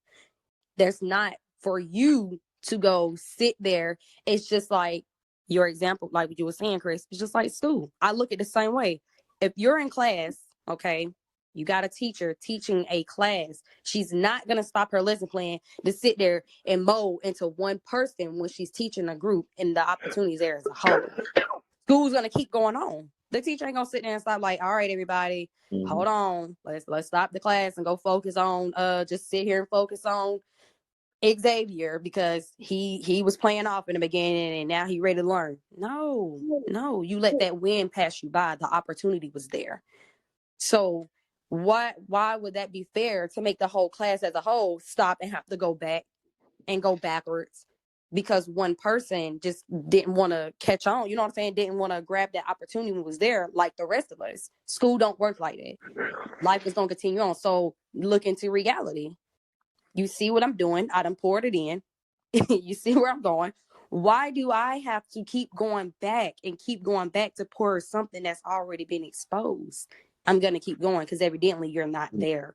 There's not for you to go sit there. It's just like your example, like what you were saying, Chris. It's just like school. I look at it the same way. If you're in class, okay, you got a teacher teaching a class. She's not going to stop her lesson plan to sit there and mold into one person when she's teaching a group and the opportunities there as a whole. School's going to keep going on. The teacher ain't going to sit there and stop like, all right, everybody, hold on. Let's stop the class and go focus on, just sit here and focus on Xavier because he was playing off in the beginning and now he ready to learn. No, you let that wind pass you by. The opportunity was there. So why would that be fair to make the whole class as a whole stop and have to go back and go backwards because one person just didn't want to catch on? You know what I'm saying? Didn't want to grab that opportunity when it was there like the rest of us. School don't work like that. Life is going to continue on. So look into reality. You see what I'm doing? I done poured it in. You see where I'm going? Why do I have to keep going back to pour something that's already been exposed? I'm going to keep going because evidently you're not there.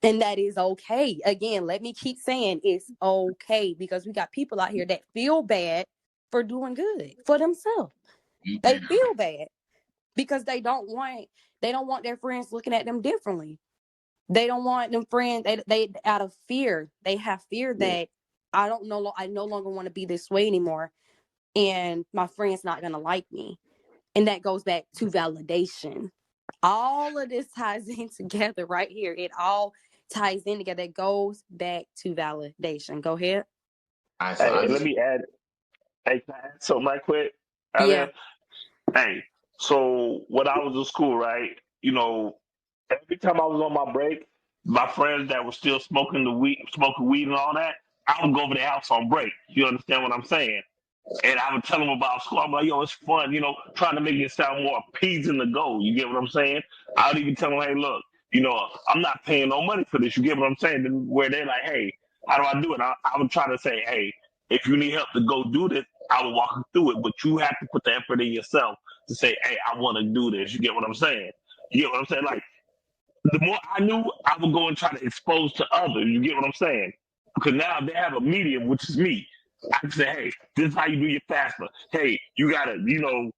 And that is okay. Again, let me keep saying it's okay because we got people out here that feel bad for doing good for themselves. They feel bad because they don't want their friends looking at them differently. They don't want them friends. They out of fear. They have fear that I no longer want to be this way anymore, and my friend's not gonna like me. And that goes back to validation. All of this ties in together right here. It all ties in together. It goes back to validation. Go ahead. All right, so I Hey, let just me add. Hey, can I add something right quick? Yeah. Earlier. Hey, so when I was in school, right? Every time I was on my break, my friends that were still smoking weed and all that, I would go over their house on break. You understand what I'm saying? And I would tell them about school. I'm like, yo, it's fun, trying to make it sound more appeasing to go. You get what I'm saying? I would even tell them, hey, look, I'm not paying no money for this. You get what I'm saying? Then where they're like, hey, how do I do it? I would try to say, hey, if you need help to go do this, I will walk you through it. But you have to put the effort in yourself to say, hey, I want to do this. You get what I'm saying? You get what I'm saying? Like, the more I knew, I would go and try to expose to others. You get what I'm saying? Because now they have a medium, which is me. I say, hey, this is how you do your FAFSA. Hey, you gotta, you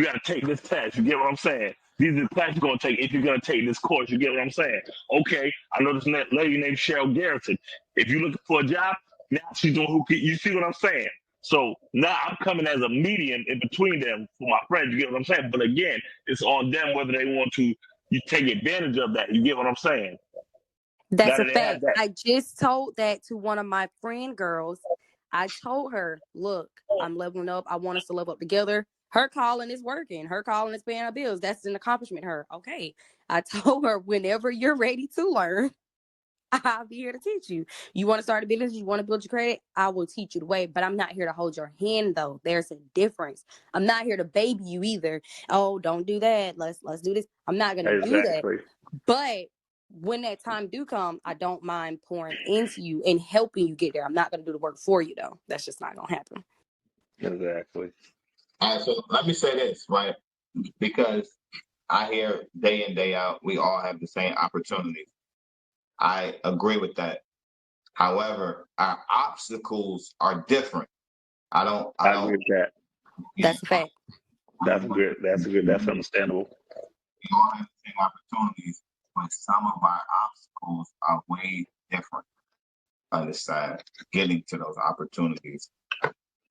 gotta take this test. You get what I'm saying? These are the classes you're gonna take if you're gonna take this course. You get what I'm saying? Okay, I know this lady named Cheryl Garrison. If you're looking for a job, now she's doing who. You see what I'm saying? So now I'm coming as a medium in between them for my friends. You get what I'm saying? But again, it's on them whether they want to you take advantage of that. You get what I'm saying? That's Now a that they have fact. that. I just told that to one of my friend girls. I told her, look, I'm leveling up. I want us to level up together. Her calling is working. Her calling is paying her bills. That's an accomplishment. Her. Okay. I told her, whenever you're ready to learn, I'll be here to teach you. You want to start a business? You want to build your credit? I will teach you the way, but I'm not here to hold your hand though. There's a difference. I'm not here to baby you either. Oh, don't do that. Let's do this. I'm not going to do that. Exactly. But when that time do come, I don't mind pouring into you and helping you get there. I'm not going to do the work for you though. That's just not going to happen. Exactly. All right, so let me say this, right? Because I hear day in, day out, we all have the same opportunities. I agree with that. However, our obstacles are different. I I agree with that. That's a fact. That's good. That's understandable. We all have the same opportunities, but some of our obstacles are way different. Understand? Getting to those opportunities.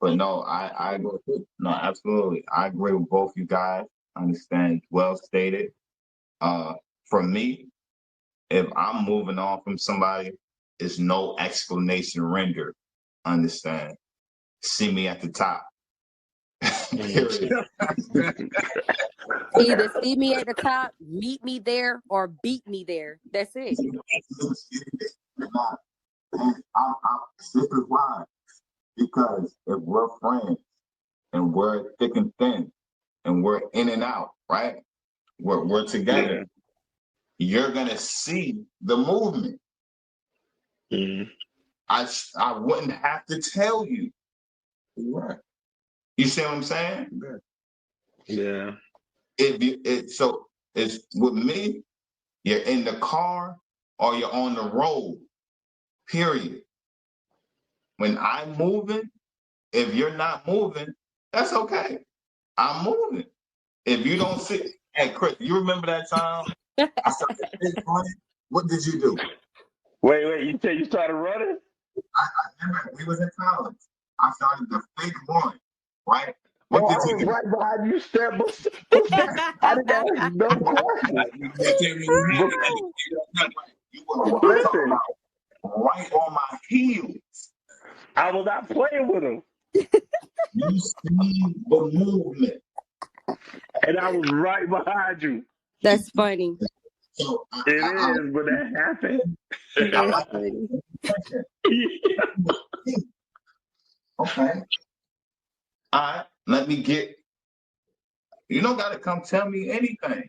But no, I agree with you. No, absolutely. I agree with both you guys. Understand? Well stated. For me, if I'm moving on from somebody, it's no explanation rendered. Understand? See me at the top. Period. Either see me at the top, meet me there, or beat me there. That's it. This is why. Because if we're friends and we're thick and thin and we're in and out, right? We're together. You're gonna see the movement. Mm. I wouldn't have to tell you. Right. You see what I'm saying? Yeah. So it's with me, you're in the car or you're on the road. Period. When I'm moving, if you're not moving, that's okay. I'm moving. If you don't see, hey Chris, you remember that time I started running? What did you do? Wait. You said you started running? I remember we was in college. I started the fake run, right? What Oh, did I you was do? right behind you, step for step. I didn't ask no questions. You were Listen, right on my heels. I was not playing with him, You see the movement. and I was right behind you. That's funny. So It is, but that happened. That's funny. okay. All right. Let me get. You don't got to come tell me anything.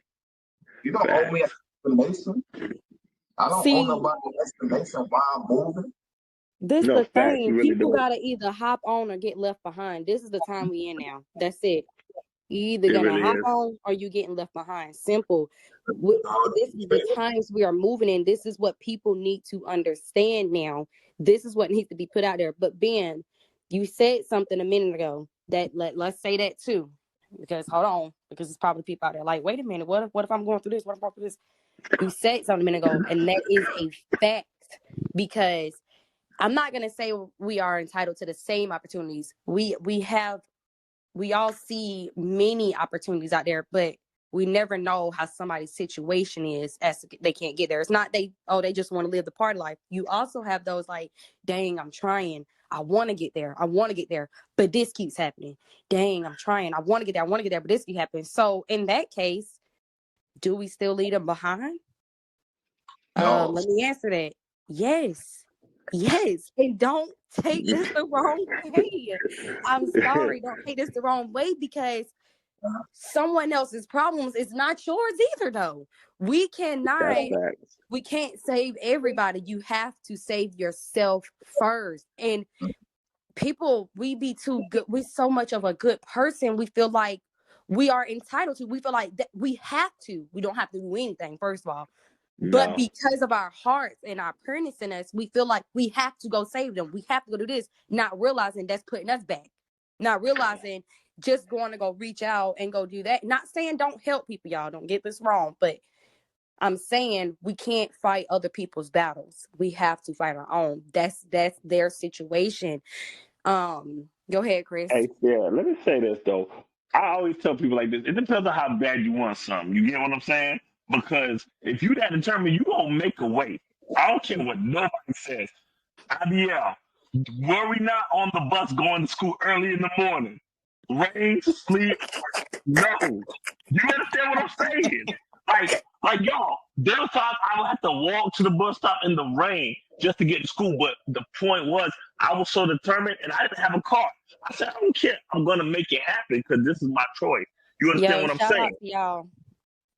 You don't owe me an explanation. I don't owe See, nobody an explanation why I'm moving. this No, the facts, thing. you really People do. gotta either hop on or get left behind. This is the time we in now. That's it. You either It gonna really hop is. on or you getting left behind. Simple. This is the times we are moving in. This is what people need to understand now. This is what needs to be put out there. But Ben, you said something a minute ago that let's say that too. Because hold on, because it's probably people out there like, wait a minute, what if I'm going through this? What if I'm going through this? You said something a minute ago, and that is a fact. Because I'm not gonna say we are entitled to the same opportunities. We all see many opportunities out there, but we never know how somebody's situation is as they can't get there. It's not they just want to live the party life. You also have those like, dang, I'm trying. I want to get there. I want to get there, but this keeps happening. Dang, I'm trying. I want to get there. I want to get there, but this keeps happening. So in that case, do we still leave them behind? No. Let me answer that. Yes. And don't take this the wrong way. I'm sorry. Don't take this the wrong way because someone else's problems is not yours either, though. We cannot, That's facts. we can't save everybody. You have to save yourself first. And people, we be too good. We're so much of a good person. We feel like we are entitled to. We feel like that we have to. We don't have to do anything, first of all. But No. because of our hearts and our pureness in us, we feel like we have to go save them. We have to go do this, not realizing that's putting us back. Not realizing just going to go reach out and go do that. Not saying don't help people, y'all. Don't get this wrong. But I'm saying we can't fight other people's battles. We have to fight our own. That's their situation. Go ahead, Chris. Hey, yeah, let me say this though. I always tell people like this. It depends on how bad you want something. You get what I'm saying? Because if you that determined, you gonna make a way. I don't care what nobody says. IBL, worry not on the bus going to school early in the morning. Rain, sleet, no. You understand what I'm saying? Like y'all, there was times I would have to walk to the bus stop in the rain just to get to school. But the point was, I was so determined, and I didn't have a car. I said, I don't care. I'm gonna make it happen because this is my choice. You understand Yo, what I'm shout out saying? to y'all.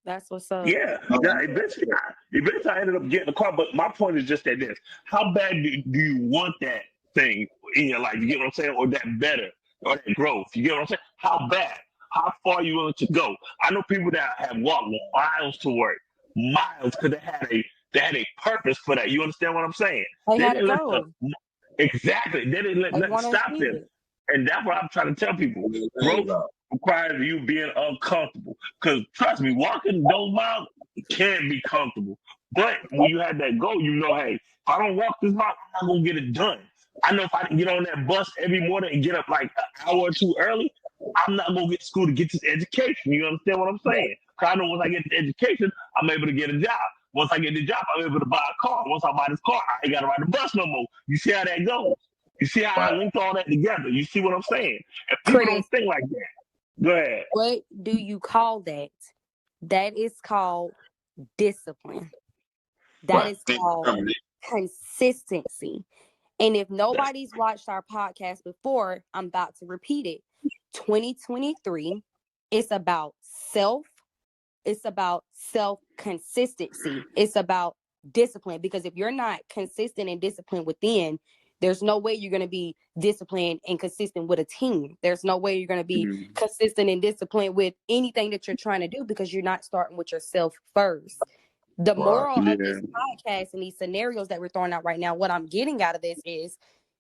That's what's up. Yeah, yeah. Eventually, I ended up getting a car. But my point is just that this: how bad do you want that thing in your life? You get what I'm saying, or that better, or that growth? You get what I'm saying? How bad? How far are you willing to go? I know people that have walked miles to work, miles, because they had a purpose for that. You understand what I'm saying? They They had to didn't let the go. exactly. They didn't let They nothing want to stop achieve them, it. and that's what I'm trying to tell people. There you Growth go. requires you being uncomfortable. Because trust me, walking those miles can be comfortable. But when you have that goal, you know, hey, if I don't walk this mile, I'm not gonna get it done. I know if I can get on that bus every morning and get up like an hour or two early, I'm not gonna get to school to get this education. You understand what I'm saying? Because I know once I get the education, I'm able to get a job. Once I get the job, I'm able to buy a car. Once I buy this car, I ain't gotta ride the bus no more. You see how that goes? You see how I Right. linked all that together? You see what I'm saying? And people don't Chris, think like that. Go ahead. what do you call that? That is called discipline. That Right. is called consistency. And if nobody's watched our podcast before, I'm about to repeat it. 2023, it's about self, it's about self consistency, it's about discipline. Because if you're not consistent and disciplined within, there's no way you're going to be disciplined and consistent with a team. There's no way you're going to be consistent and disciplined with anything that you're trying to do because you're not starting with yourself first. The Right. moral of this podcast and these scenarios that we're throwing out right now, what I'm getting out of this is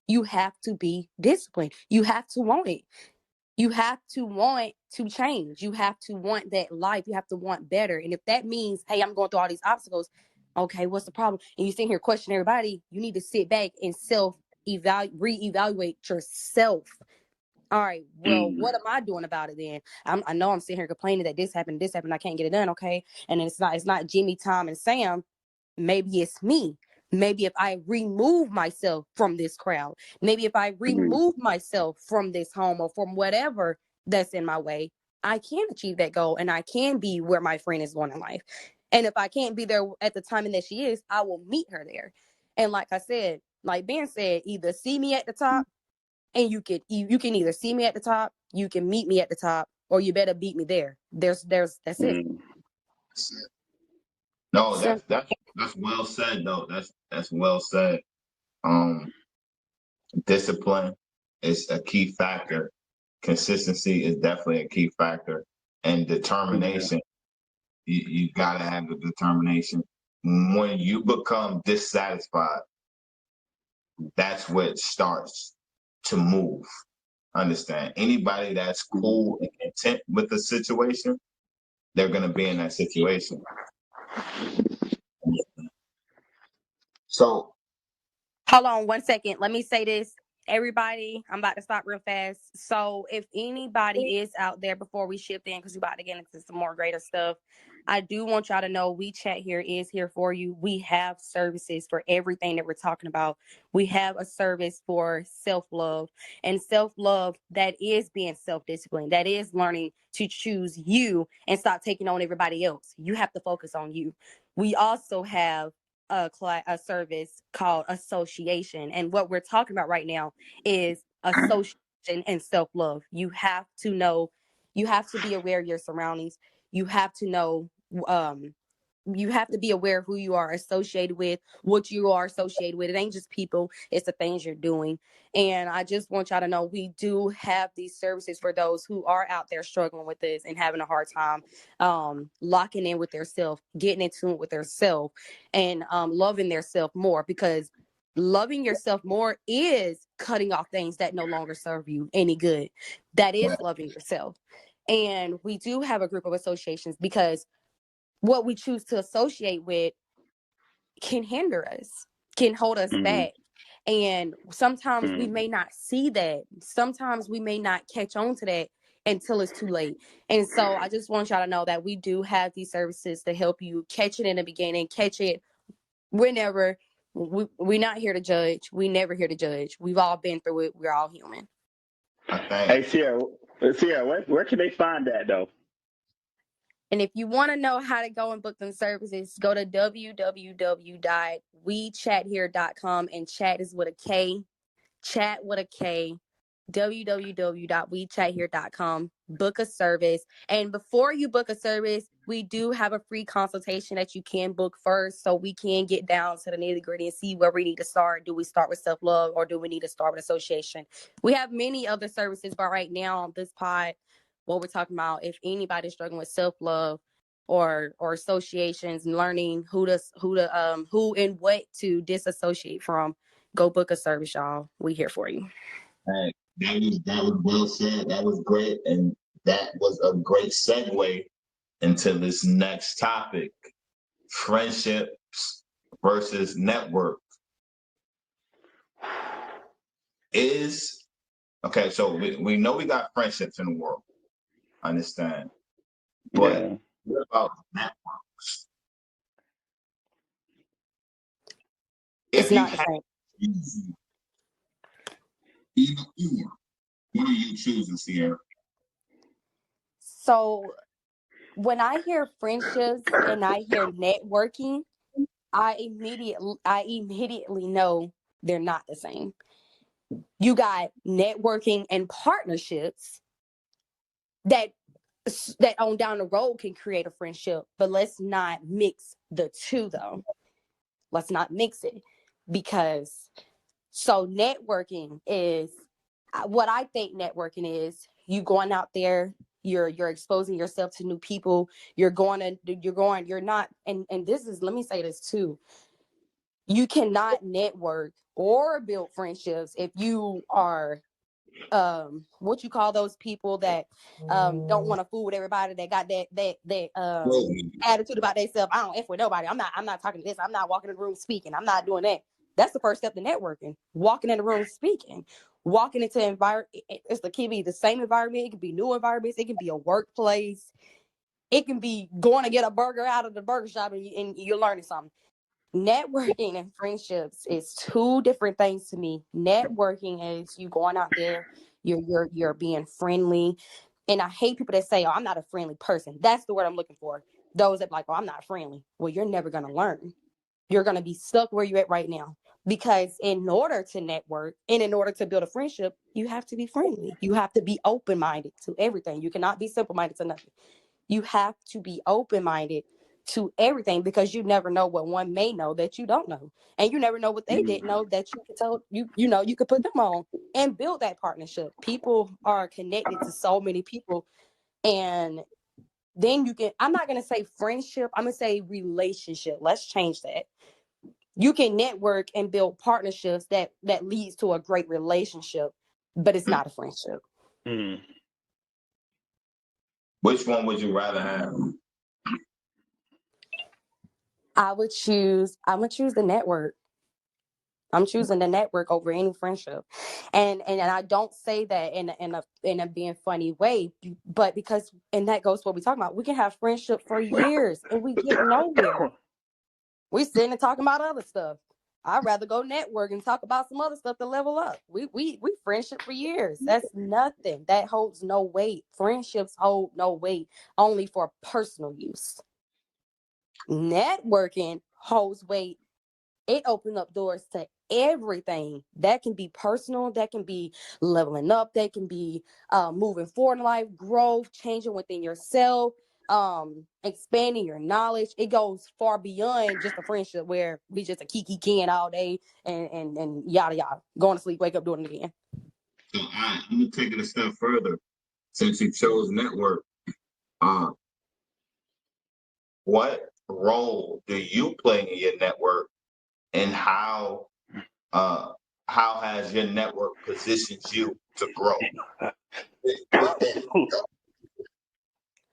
you have to be disciplined. You have to want it. You have to want to change. You have to want that life. You have to want better. And if that means, hey, I'm going through all these obstacles, okay, what's the problem? And you sit here questioning everybody, you need to sit back and reevaluate yourself. All right, well, what am I doing about it then? I know I'm sitting here complaining that this happened, I can't get it done, okay? And then it's not Jimmy, Tom, and Sam. Maybe it's me. Maybe if I remove myself from this crowd, maybe if I remove myself from this home or from whatever that's in my way, I can achieve that goal and I can be where my friend is going in life. And if I can't be there at the time that she is, I will meet her there. And like I said, like Ben said, either see me at the top and you can either see me at the top, you can meet me at the top, or you better beat me there. That's it. No, Simple. that's well said though. That's well said. Um, Discipline is a key factor. Consistency is definitely a key factor, and determination. You gotta have the determination. When you become dissatisfied, that's what starts to move. Understand? Anybody that's cool and content with the situation, they're gonna be in that situation. So Hold on 1 second. Let me say this. Everybody, I'm about to stop real fast. So if anybody is out there before we shift in, because we're about to get into some more greater stuff, I do want y'all to know We Chat here is here for you. We have services for everything that we're talking about. We have a service for self-love, and self-love that is being self-disciplined, that is learning to choose you and stop taking on everybody else. You have to focus on you. We also have a service called association. And what we're talking about right now is association and self-love. You have to know, you have to be aware of your surroundings. You have to know you have to be aware of who you are associated with, what you are associated with. It ain't just people, it's the things you're doing. And I just want y'all to know we do have these services for those who are out there struggling with this and having a hard time locking in with their self, getting in tune with their self, and loving their self more, because loving yourself more is cutting off things that no longer serve you any good. That is loving yourself. And we do have a group of associations, because what we choose to associate with can hinder us, can hold us back. And sometimes we may not see that. Sometimes we may not catch on to that until it's too late. And so I just want y'all to know that we do have these services to help you catch it in the beginning, catch it whenever. We're not here to judge. We never here to judge. We've all been through it. We're all human. Hey, Sierra, where can they find that though? And if you want to know how to go and book them services, go to www.wechathere.com, and chat is with a K. Chat with a K. www.wechathere.com. Book a service. And before you book a service, we do have a free consultation that you can book first, so we can get down to the nitty-gritty and see where we need to start. Do we start with self-love, or do we need to start with association? We have many other services, but right now on this pod, what we're talking about, if anybody's struggling with self-love or associations, and learning who and what to disassociate from, go book a service, y'all. We here for you. Hey, that was well said. That was great, and that was a great segue into this next topic: friendships versus network. Okay. So we know we got friendships in the world. I understand, but what about networks? It's If you not the had same. either or, what are you choosing, Sierra? So when I hear friendships and I hear networking, I immediately know they're not the same. You got networking and partnerships that on down the road can create a friendship, but let's not mix the two though. Let's not mix it, because so networking is what I think networking is. You going out there, you're exposing yourself to new people. You're not, and this is, let me say this too. You cannot network or build friendships if you are what you call those people that don't want to fool with everybody, that got that attitude about themselves. I don't F with nobody. I'm not talking to this. I'm not walking in the room speaking. I'm not doing that. That's the first step to networking. Walking in the room speaking. Walking into environment. It can be the same environment. It can be new environments. It can be a workplace. It can be going to get a burger out of the burger shop and you're learning something. Networking and friendships is two different things to me. Networking is you going out there, you're being friendly. And I hate people that say, "Oh, I'm not a friendly person." That's the word I'm looking for. Those that like, "Oh, I'm not friendly." Well, you're never going to learn. You're going to be stuck where you're at right now. Because in order to network and in order to build a friendship, you have to be friendly. You have to be open-minded to everything. You cannot be simple-minded to nothing. You have to be open-minded to everything, because you never know what one may know that you don't know, and you never know what they didn't know that you could tell you could put them on and build that partnership. People are connected to so many people, and then I'm not going to say friendship, I'm going to say relationship. Let's change that. You can network and build partnerships that leads to a great relationship, but it's not a friendship. Which one would you rather have? I'm gonna choose the network. I'm choosing the network over any friendship, and I don't say that in a being funny way, but because, and that goes to what we talking about. We can have friendship for years and we get nowhere. We sitting and talking about other stuff. I'd rather go network and talk about some other stuff to level up. We friendship for years. That's nothing. That holds no weight. Friendships hold no weight, only for personal use. Networking holds weight. It opens up doors to everything. That can be personal, that can be leveling up, that can be moving forward in life, growth, changing within yourself, expanding your knowledge. It goes far beyond just a friendship where we just a kiki can all day and yada yada, going to sleep, wake up, doing it again. So let me take it a step further. Since you chose network, what role do you play in your network, and how has your network positioned you to grow?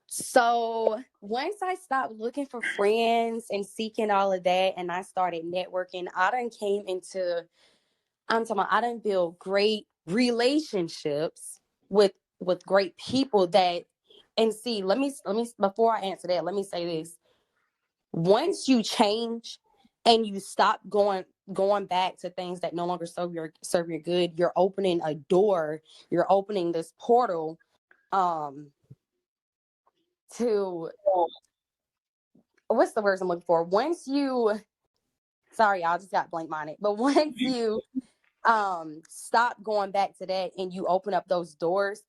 So once I stopped looking for friends and seeking all of that, and I started networking, I done came into, I'm talking about, I done build great relationships with great people that, and see, let me before I answer that, let me say this. Once you change and you stop going back to things that no longer serve your good, you're opening a door, you're opening this portal to, what's the words I'm looking for? Once you, sorry, y'all, just got blank minded. But once you stop going back to that and you open up those doors,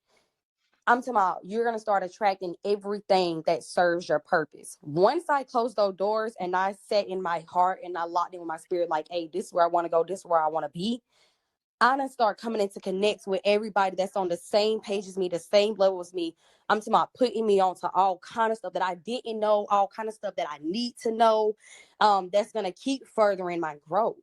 I'm talking about you're gonna start attracting everything that serves your purpose. Once I closed those doors and I set in my heart and I locked in with my spirit, like, hey, this is where I want to go, this is where I want to be. I done start coming into connects with everybody that's on the same page as me, the same level as me. I'm talking about putting me onto all kind of stuff that I didn't know, all kind of stuff that I need to know. That's gonna keep furthering my growth.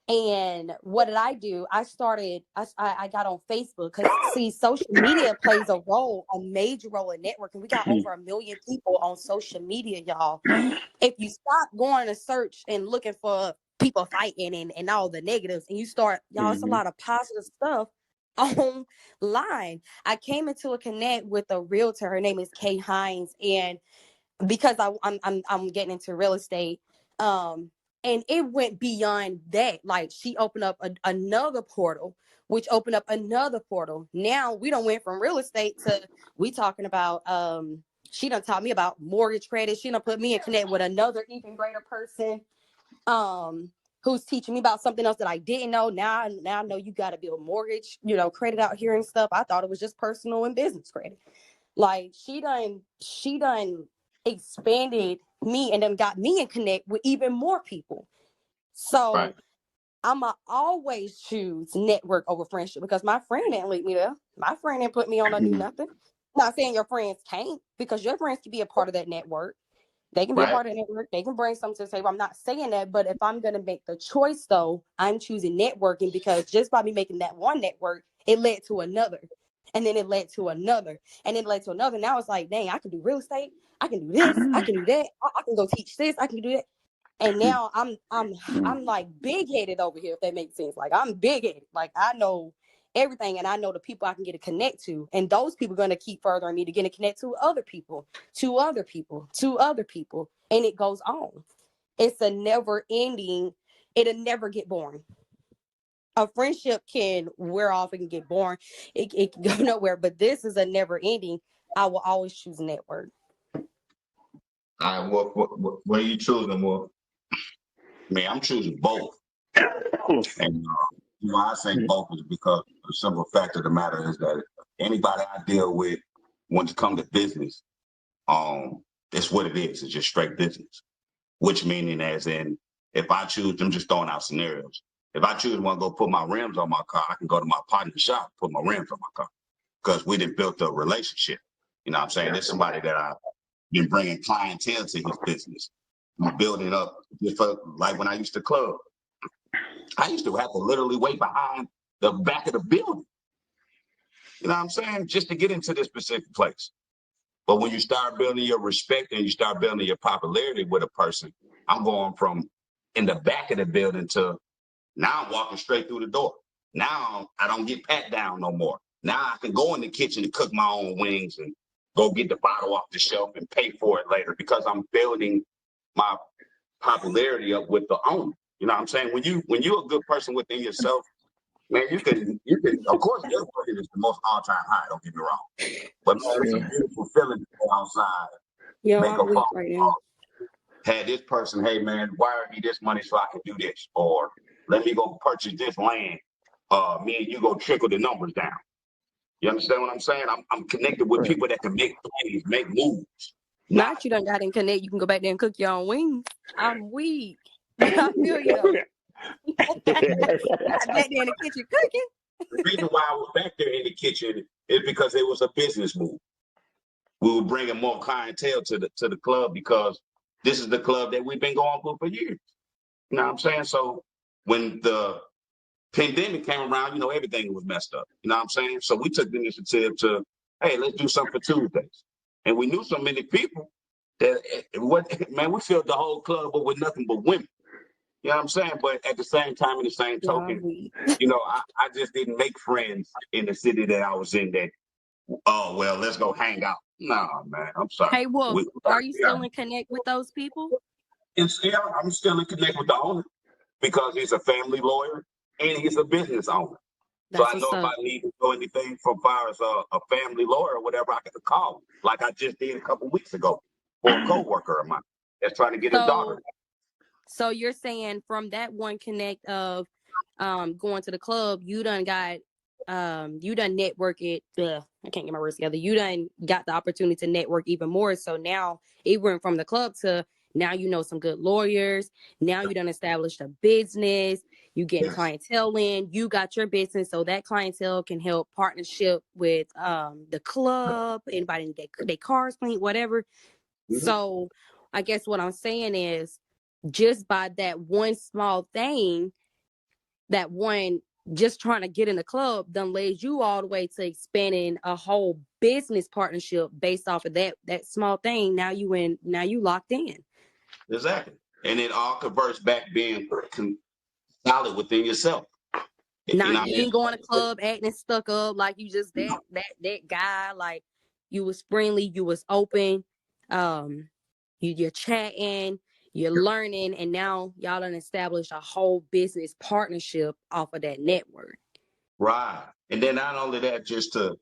And what did I do? I got on Facebook because see, social media plays a major role in networking. We got over 1 million people on social media, y'all. If you stop going to search and looking for people fighting and all the negatives, and you start, y'all, it's a lot of positive stuff online. I came into a connect with a realtor. Her name is Kay Hines, and because I'm getting into real estate, and it went beyond that. Like, she opened up another portal, which opened up another portal. Now we don't went from real estate to we talking about she done taught me about mortgage credit. She done put me in connect with another even greater person who's teaching me about something else that I didn't know. Now I know you got to build mortgage, credit out here and stuff. I thought it was just personal and business credit. Like, she done expanded me and then got me in connect with even more people. So Right. I'ma always choose network over friendship because my friend didn't lead me there. My friend didn't put me on a new nothing. I'm not saying your friends can't, because your friends can be a part of that network. They can be a Right. part of the network. They can bring something to the table. I'm not saying that, but if I'm going to make the choice, though, I'm choosing networking, because just by me making that one network, it led to another. And then it led to another. And it led to another. Now it's like, dang, I can do real estate. I can do this. I can do that. I can go teach this. I can do that. And now I'm like big headed over here, if that makes sense. Like, I'm big headed. Like, I know everything, and I know the people I can get to connect to. And those people are going to keep furthering me to get to connect to other people, to other people, to other people. And it goes on. It's a never ending, it'll never get boring. A friendship can wear off and get boring. It can go nowhere, but this is a never ending. I will always choose network. All right, what are you choosing, Wolf? Man, I'm choosing both. And why I say both is because the simple fact of the matter is that anybody I deal with, when it comes to business, it's what it is. It's just straight business. Which meaning, as in, if I choose, I'm just throwing out scenarios. If I choose want to go put my rims on my car, I can go to my partner's shop, put my rims on my car, because we didn't build a relationship. You know what I'm saying? There's somebody that I've been bringing clientele to his business. We're building up, just like when I used to club. I used to have to literally wait behind the back of the building. You know what I'm saying? Just to get into this specific place. But when you start building your respect and you start building your popularity with a person, I'm going from in the back of the building to now I'm walking straight through the door. Now I don't get pat down no more. Now I can go in the kitchen and cook my own wings and go get the bottle off the shelf and pay for it later, because I'm building my popularity up with the owner. You know what I'm saying? When you're a good person within yourself, man, you can of course networking is the most all-time high, don't get me wrong. But man, it's a beautiful feeling to go outside, Yo, make a I'm phone weak right now. call, have this person, hey man, wire me this money so I can do this, or let me go purchase this land. Me and you go trickle the numbers down. You understand what I'm saying? I'm connected with Right. people that can make plays, make moves. Not you done got in Connect. You can go back there and cook your own wings. I'm weak. But I feel you though. Not back there in the kitchen cooking. The reason why I was back there in the kitchen is because it was a business move. We were bringing more clientele to the club because this is the club that we've been going for years. You know what I'm saying? So when the pandemic came around, everything was messed up. You know what I'm saying? So we took the initiative to, hey, let's do something for Tuesdays. And we knew so many people that, we filled the whole club up with nothing but women. You know what I'm saying? But at the same time, in the same token, I just didn't make friends in the city that I was in that, oh, well, let's go hang out. No, man, I'm sorry. Hey, Wolf, are you still in Connect with those people? I'm still in Connect with the owner because he's a family lawyer and he's a business owner. So I know if I need to do anything from far as a family lawyer or whatever, I can call him, like I just did a couple weeks ago for a coworker of mine that's trying to get his daughter. So you're saying from that one Connect of going to the club, you done network it. I can't get my words together. You done got the opportunity to network even more. So now it went from the club to now you know some good lawyers. Now you done established a business. You getting clientele in. You got your business, so that clientele can help partnership with the club. Anybody need their cars clean, whatever. Mm-hmm. So I guess what I'm saying is, just by that one small thing, that one just trying to get in the club done led you all the way to expanding a whole business partnership based off of that small thing. Now you locked in. Exactly. And it all converts back being solid within yourself. You ain't going to club acting stuck up like you just that guy. Like you was friendly, you was open, you're chatting, you're learning, and now y'all done established a whole business partnership off of that network. Right. And then not only that, just to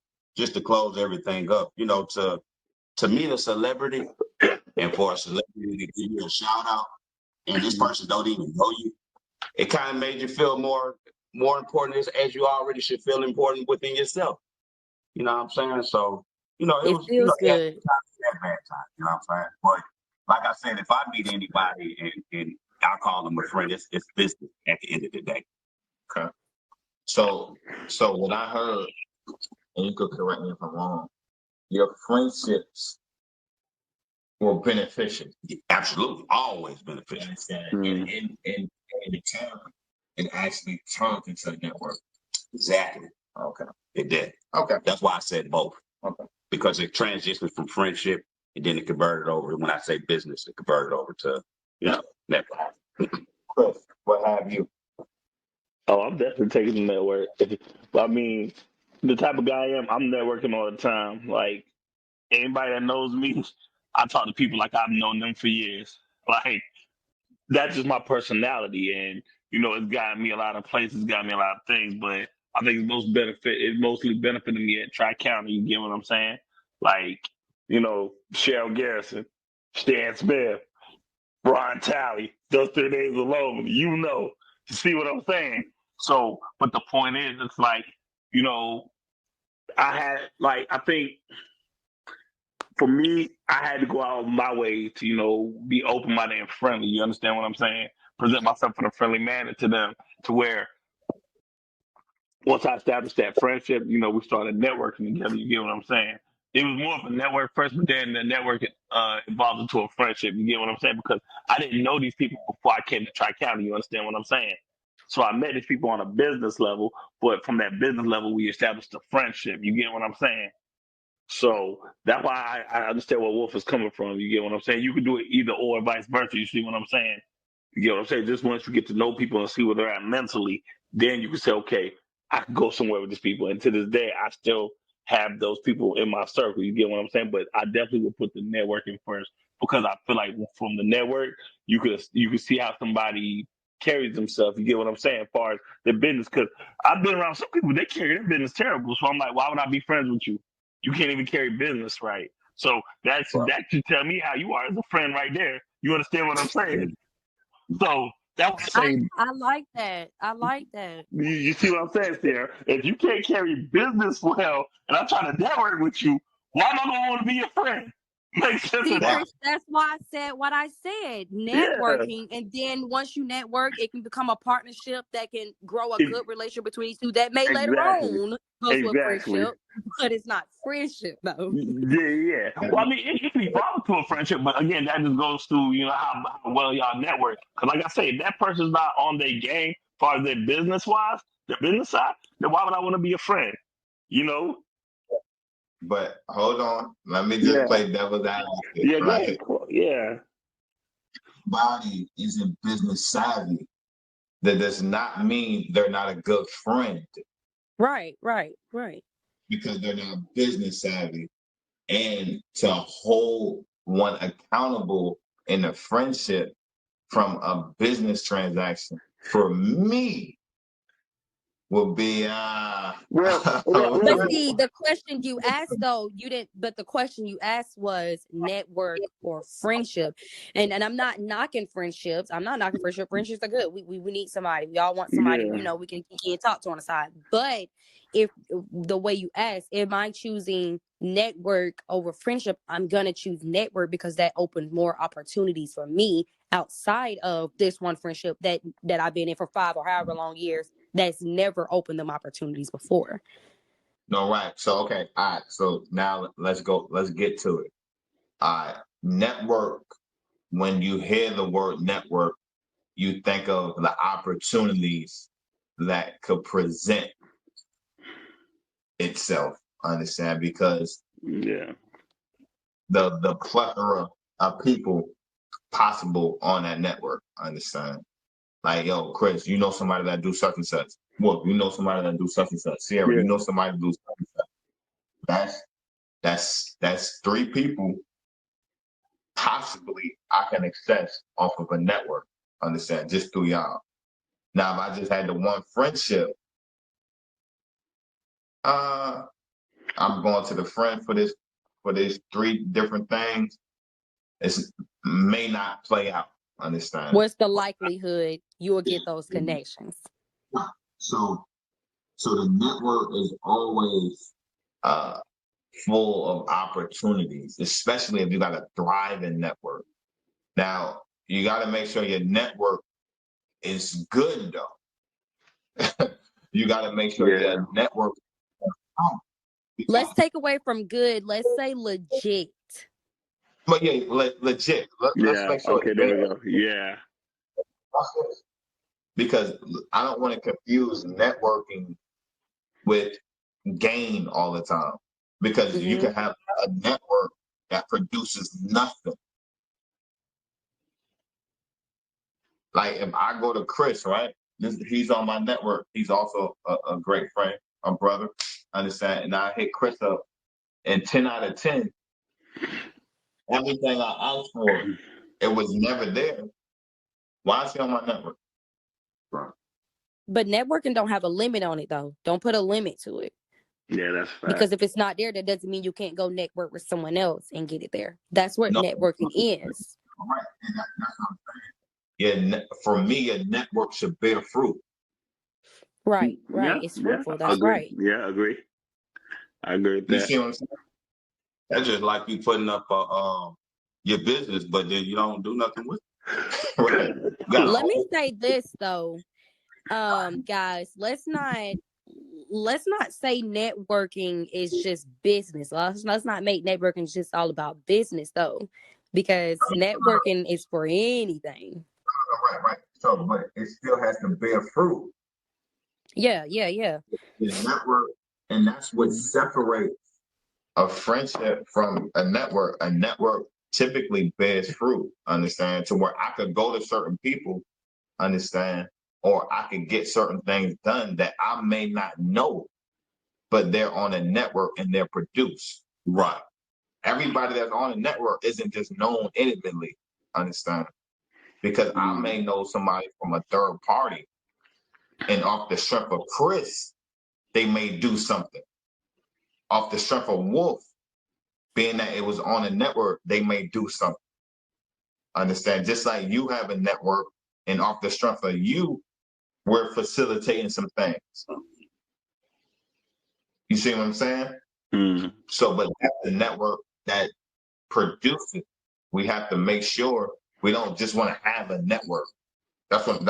close everything up, to meet a celebrity and for a celebrity to give you a shout out and this person don't even know you, it kind of made you feel more important as you already should feel important within yourself. You know what I'm saying? So, it was feels good. That bad time, you know what I'm saying? But like I said, if I meet anybody and I call them a friend, it's business at the end of the day. Okay. So what I heard, and you could correct me if I'm wrong, your friendships were beneficial. Absolutely, always beneficial. And in return, it actually turned into a network. Exactly. Okay. It did. Okay. That's why I said both. Okay. Because it transitioned from friendship and then it converted over. When I say business, it converted over to, network. Chris, what have you? Oh, I'm definitely taking the network. I mean, the type of guy I am, I'm networking all the time. Like, anybody that knows me, I talk to people like I've known them for years. Like, that's just my personality. And, it's gotten me a lot of places, got me a lot of things, but I think it mostly benefited me at Tri-County. You get what I'm saying? Like, Cheryl Garrison, Stan Smith, Ron Talley, those 3 days alone, you see what I'm saying? So, but the point is, it's like, I think for me, I had to go out of my way to, be open-minded and friendly. You understand what I'm saying? Present myself in a friendly manner to them, to where once I established that friendship, we started networking together. You get what I'm saying? It was more of a network first, but then the network evolved into a friendship. You get what I'm saying? Because I didn't know these people before I came to Tri-County. You understand what I'm saying? So I met these people on a business level, but from that business level, we established a friendship. You get what I'm saying? So that's why I understand where Wolf is coming from. You get what I'm saying? You could do it either or, vice versa. You see what I'm saying? You get what I'm saying? Just once you get to know people and see where they're at mentally, then you can say, okay, I can go somewhere with these people. And to this day, I still have those people in my circle. You get what I'm saying? But I definitely would put the networking first, because I feel like from the network, you could see how somebody carries themselves. You get what I'm saying? As far as their business, because I've been around some people, they carry their business terrible. So I'm like, why would I be friends with you? You can't even carry business right. So that should tell me how you are as a friend right there. You understand what I'm saying? So that was saying. I like that. I like that. You see what I'm saying, Sarah? If you can't carry business well, and I'm trying to network with you, why am I gonna want to be your friend? Makes sense See, of that. Chris, that's why I said what I said. Yeah. Networking, and then once you network, it can become a partnership that can grow a good relationship between these two that may later Exactly. on go to a Exactly. friendship, but it's not friendship though. Yeah. Well, I mean, it can evolve to a friendship, but again, that just goes to how well y'all network. Because like I say, if that person's not on their game, as far as their business wise, their business side, then why would I want to be a friend? You know? But hold on, let me just Yeah. play devil's advocate, Yeah. Go right? ahead. Yeah. Body isn't business savvy. That does not mean they're not a good friend Right. because they're not business savvy. And to hold one accountable in a friendship from a business transaction, for me, will be Well, But see, the question you asked though, you didn't. But the question you asked was network or friendship, and I'm not knocking friendships. I'm not knocking friendship. Friendships are good. We need somebody. We all want somebody. yeah. We can talk to on the side. But if the way you ask, am I choosing network over friendship? I'm gonna choose network because that opens more opportunities for me outside of this one friendship that I've been in for 5 or however long years. That's never opened them opportunities before. no, right. So okay, all right. So now let's go. Let's get to it. All right, network. When you hear the word network, you think of the opportunities that could present itself. Understand? Because Yeah. the plethora of people possible on that network. Understand? Like, yo, Chris, you know somebody that do such and such. Well, you know somebody that do such and such. Sierra, you Yeah. know somebody that do such and such. That's 3 people possibly I can access off of a network. Understand? Just through y'all. Now, if I just had the one friendship, I'm going to the friend for these 3 different things. It may not play out. Understand? What's the likelihood you will get those connections? So the network is always full of opportunities, especially if you got a thriving network. Now, you got to make sure your network is good, though. You got to make sure Yeah. your network. Let's take away from good. Let's say legit. But yeah, legit. Let's Yeah. make sure Okay. it's There we there. go. Yeah. Because I don't want to confuse networking with gain all the time. Because you Mm-hmm. can have a network that produces nothing. Like if I go to Chris, right? He's on my network. He's also a great friend, a brother. Understand? And I hit Chris up, and 10 out of 10, everything I asked for, it was never there. Why is he on my network? Right. But networking don't have a limit on it though. Don't put a limit to it. Yeah. That's Because fact. if it's not there, that doesn't mean you can't go network with someone else and get it there. That's what No, networking is. right. And that's what I'm saying. Yeah, for me, a network should bear fruit. Right. Yeah. It's Yeah. fruitful. That's Agree. right. Yeah. Agree. I agree with You that. see what I'm saying? That's just like you putting up your business, but then you don't do nothing with it. Right. You got a Let me whole say this though. Guys, let's not say networking is just business. Let's not make networking just all about business though, because networking is for anything. right. So, but it still has to bear fruit. Yeah. The network, and that's what separates a friendship from a network. A network typically bears fruit, understand, to where I could go to certain people, understand, or I could get certain things done that I may not know, but they're on a network and they're produced. Right. Everybody that's on a network isn't just known intimately, understand? Because I may know somebody from a third party, and off the strength of Chris, they may do something. Off the strength of Wolf, being that it was on a network, they may do something. Understand? Just like you have a network, and off the strength of you, we're facilitating some things. You see what I'm saying? Mm. So, but that's the network that produce it. We have to make sure we don't just want to have a network. That's what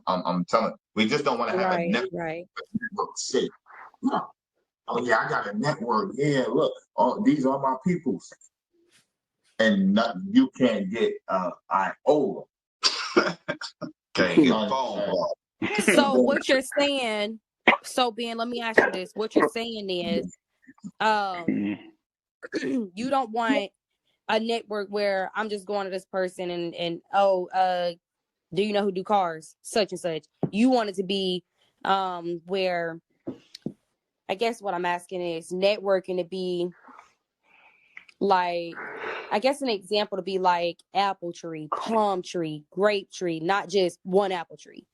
I'm telling. We just don't want to have a network. Right. Network shit. No. Oh yeah, I got a network. Yeah, look, these are my peoples, and you can't get Iola. Can't get a phone call. So what you're saying, Ben, let me ask you this. What you're saying is, you don't want a network where I'm just going to this person and do you know who do cars? Such and such. You want it to be where, I guess what I'm asking is networking to be like, I guess an example to be like apple tree, plum tree, grape tree, not just one apple tree.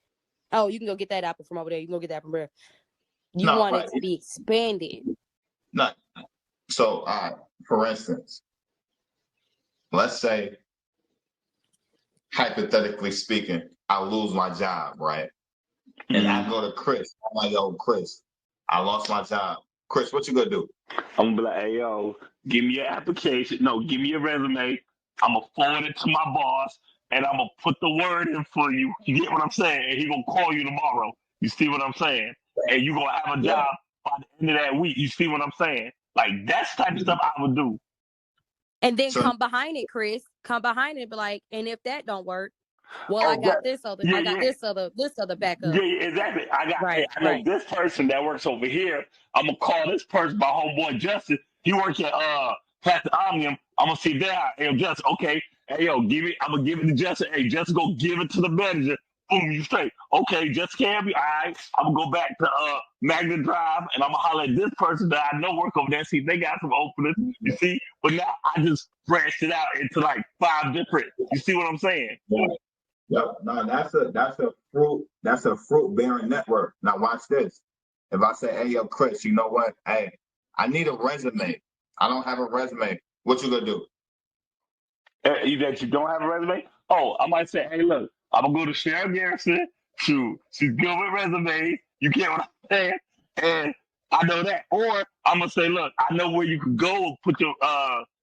Oh, you can go get that apple from over there. You can go get that from there. You want it to be expanded. No. So, for instance, let's say, hypothetically speaking, I lose my job, right? And I go to Chris. I'm like, yo, Chris, I lost my job. Chris, what you gonna do? I'm gonna be like, hey, yo, give me your application. No, give me your resume. I'm gonna forward it to my boss, and I'm gonna put the word in for you. You get what I'm saying? And he gonna call you tomorrow. You see what I'm saying? And you gonna have a job by the end of that week. You see what I'm saying? Like that's the type of stuff I would do. And then come behind it, Chris. Come behind it and be like, and if that don't work, well, I got this other backup. Yeah, exactly. I know this person that works over here. I'm gonna call this person, my homeboy Justin. He works at Khat Omnium. I'm gonna see that. Hey, Justin, okay. Hey, yo, I'm gonna give it to Justin. Hey, Justin, go give it to the manager. Boom, you straight. Okay, Justin can be all right. I'm gonna go back to Magna Drive and I'm gonna holler at this person that I know work over there, see if they got some openings. You see? But now I just branched it out into like 5 different. You see what I'm saying? Yep. No, that's a fruit bearing network. Now watch this. If I say, hey yo, Chris, you know what? Hey, I need a resume. I don't have a resume. What you gonna do? That you don't have a resume? Oh, I might say, hey, look, I'm gonna go to Sharon Garrison. Shoot, she's good with resumes. You get what I'm saying? And I know that. Or I'm gonna say, look, I know where you can go put your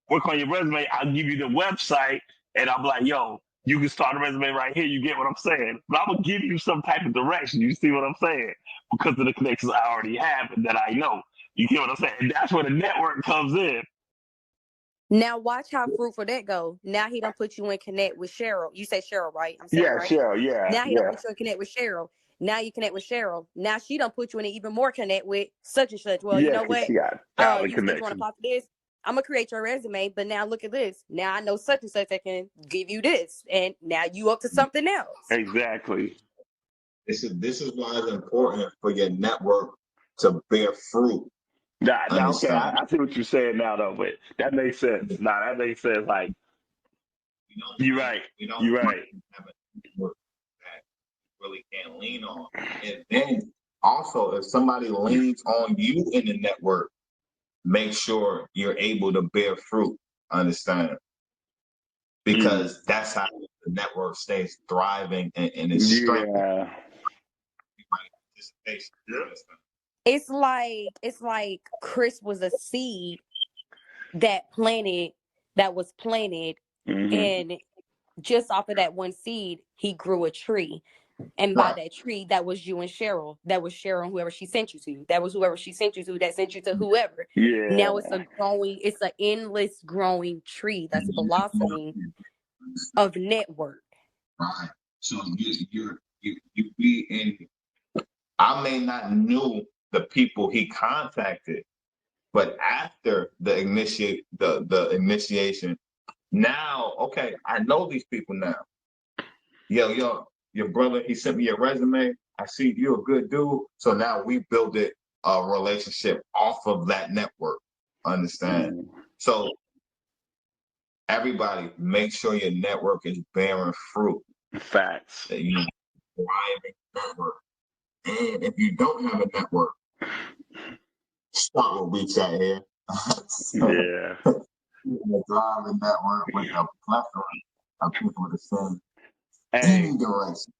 work on your resume. I'll give you the website, and I'm like, yo, you can start a resume right here. You get what I'm saying? But I'm gonna give you some type of direction. You see what I'm saying? Because of the connections I already have and that I know. You get what I'm saying? And that's where the network comes in. Now watch how fruitful that go. Now he don't put you in connect with Cheryl. You say Cheryl, right? I'm saying right. Cheryl, yeah. Now he don't put you in connect with Cheryl. Now you connect with Cheryl. Now she don't put you in even more connect with such and such. Well, you know what? She got you said you want to apply for this. I'm gonna create your resume, but now look at this. Now I know such and such that can give you this, and now you up to something else. Exactly. This is why it's important for your network to bear fruit. Nah, okay, I see what you're saying now, though, but that makes sense. That makes sense. Like, you're right. You're right. Have a network that really can't lean on. And then also, if somebody leans on you in the network, make sure you're able to bear fruit. Understand? Because that's how the network stays thriving and is strengthened. It's like Chris was a seed that was planted, and just off of that one seed, he grew a tree. And by that tree, that was you and Cheryl. That was Cheryl and whoever she sent you to. That was whoever she sent you to that sent you to whoever. Yeah. Now it's an endless growing tree that's blossoming of network. Right. So you be in. I may not knew the people he contacted, but after the initiation, now okay, I know these people now. Yo, your brother, he sent me your resume. I see you're a good dude. So now we build a relationship off of that network. Understand? So everybody, make sure your network is bearing fruit. Facts. That you thriving network. And if you don't have a network, start with WeChat here. Yeah. Thriving network with a plethora of people to send any direction.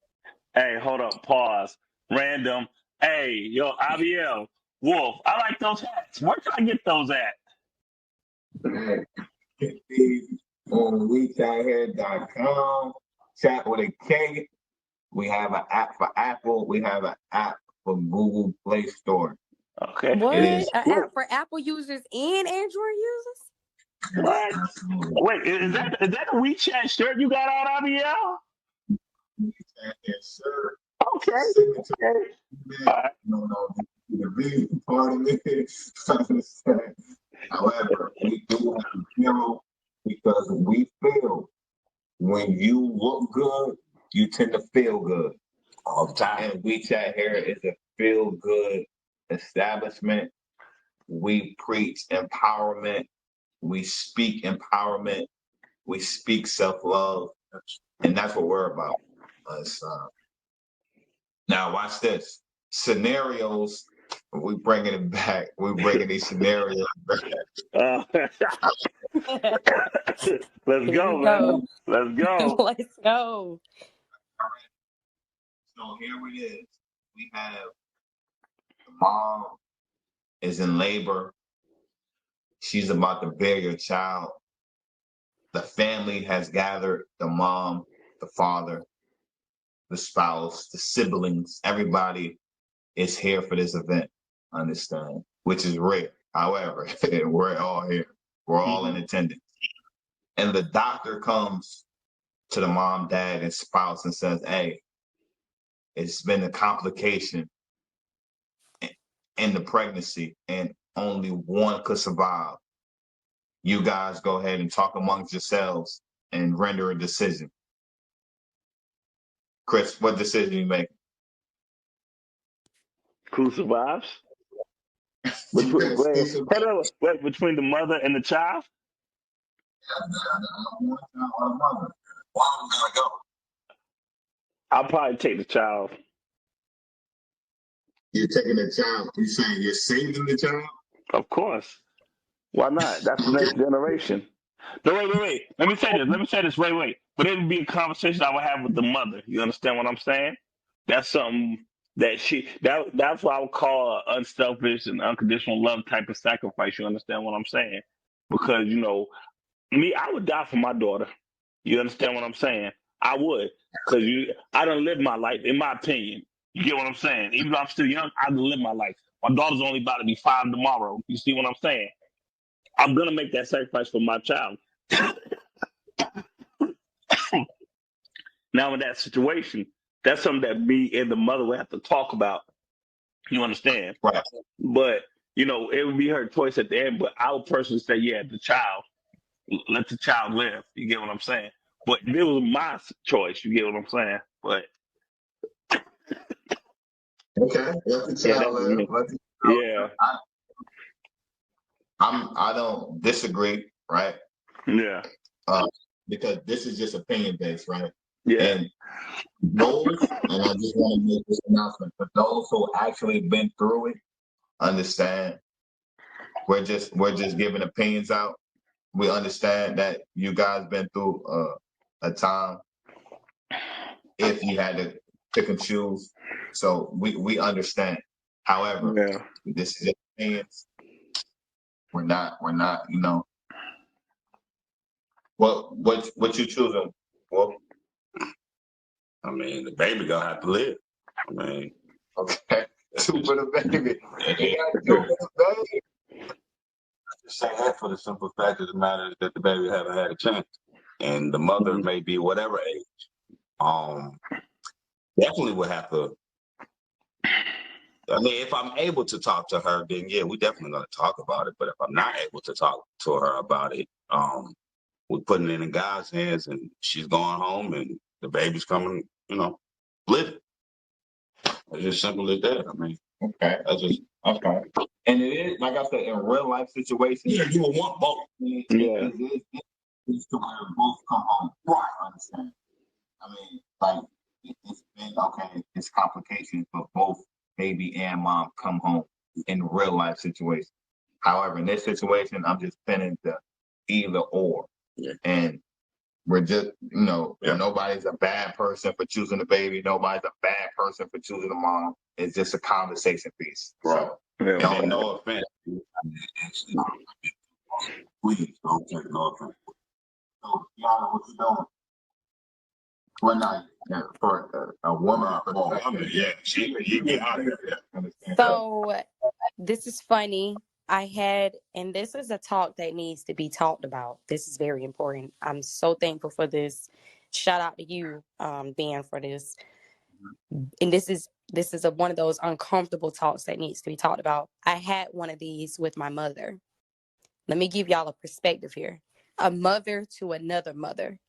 Hey, hold up, pause. Random. Hey, yo, Wolf, I like those hats. Where can I get those at? get these on WeChatHear.com. Chat with a K. We have an app for Apple. We have an app for Google Play Store. Okay. What? It An is app for Apple users and Android users? What? absolutely Wait, is that a WeChat shirt you got on, Abiel? WeChat shirt, Okay. signature. Okay. All right. No, the big part of it. Understand. However, we do have a hero because we feel when you look good, you tend to feel good all the time. And WeChat here is a feel good establishment. We preach empowerment. We speak empowerment. We speak self love. And that's what we're about. Now, watch this. Scenarios. We bringing it back. We bringing these scenarios back. Uh, let's Here go, we man. go. Let's go. Let's go. So here it is. We have the mom is in labor. She's about to bear your child. The family has gathered, the mom, the father, the spouse, the siblings, everybody is here for this event, understand, which is rare. However, we're all here. We're all in attendance. And the doctor comes to the mom, dad, and spouse and says, hey, it's been a complication in the pregnancy and only one could survive. You guys go ahead and talk amongst yourselves and render a decision. Chris, what decision you make? Who survives? Between, wait, hold on, wait, between the mother and the child? I'll probably take the child. You're taking the child. You saying you're saving the child? Of course. Why not? That's the next generation. No, wait. Let me say this. Wait. But it would be a conversation I would have with the mother. You understand what I'm saying? That's something that's what I would call an unselfish and unconditional love type of sacrifice. You understand what I'm saying? Because, me, I would die for my daughter. You understand what I'm saying? I would. Because I done lived my life, in my opinion. You get what I'm saying? Even though I'm still young, I done lived my life. My daughter's only about to be 5 tomorrow. You see what I'm saying? I'm gonna make that sacrifice for my child. Now in that situation, that's something that me and the mother would have to talk about. You understand? Right. But it would be her choice at the end. But I would personally say, yeah, the child, let the child live. You get what I'm saying? But it was my choice. You get what I'm saying? But Okay, let the yeah, that child was live. me. Let the Yeah, I don't disagree, right? yeah, Because this is just opinion based, right? yeah, And those, and I just want to make this announcement, for those who actually been through it, understand we're just giving opinions out. We understand that you guys been through a time if you had to pick and choose. So we understand. However, yeah. this is just opinions. We're not, what you choosing? Well, I mean, the baby gonna have to live. I mean, okay. Two for the baby. You got two Yeah. for the baby. just say that for the simple fact of the matter is that the baby haven't had a chance, and the mother Mhm. may be whatever age. Um, definitely would have to. I mean, if I'm able to talk to her, then yeah, we definitely gonna talk about it. But if I'm not able to talk to her about it, we're putting it in God's hands, and she's going home, and the baby's coming. Living. It's just simple as that. I mean, Okay. that's just Okay. And it is, like I said, in real life situations, yeah. You would want both. Yeah. It's to where both come home. Right. Understand. I mean, like it's been okay. It's complications, but both baby and mom come home in real life situations. However, in this situation, I'm just pinning the either or, Yeah. and we're just Yeah. nobody's a bad person for choosing the baby. Nobody's a bad person for choosing the mom. It's just a conversation piece. Right. So Yeah. And then no offense. Please don't take no offense. So, Yana, what you doing? Well, not for a woman. Yeah, you get out of here. Yeah. So this is funny. I had, and this is a talk that needs to be talked about. This is very important. I'm so thankful for this. Shout out to you, Dan, for this. And this is one of those uncomfortable talks that needs to be talked about. I had one of these with my mother. Let me give y'all a perspective here. A mother to another mother.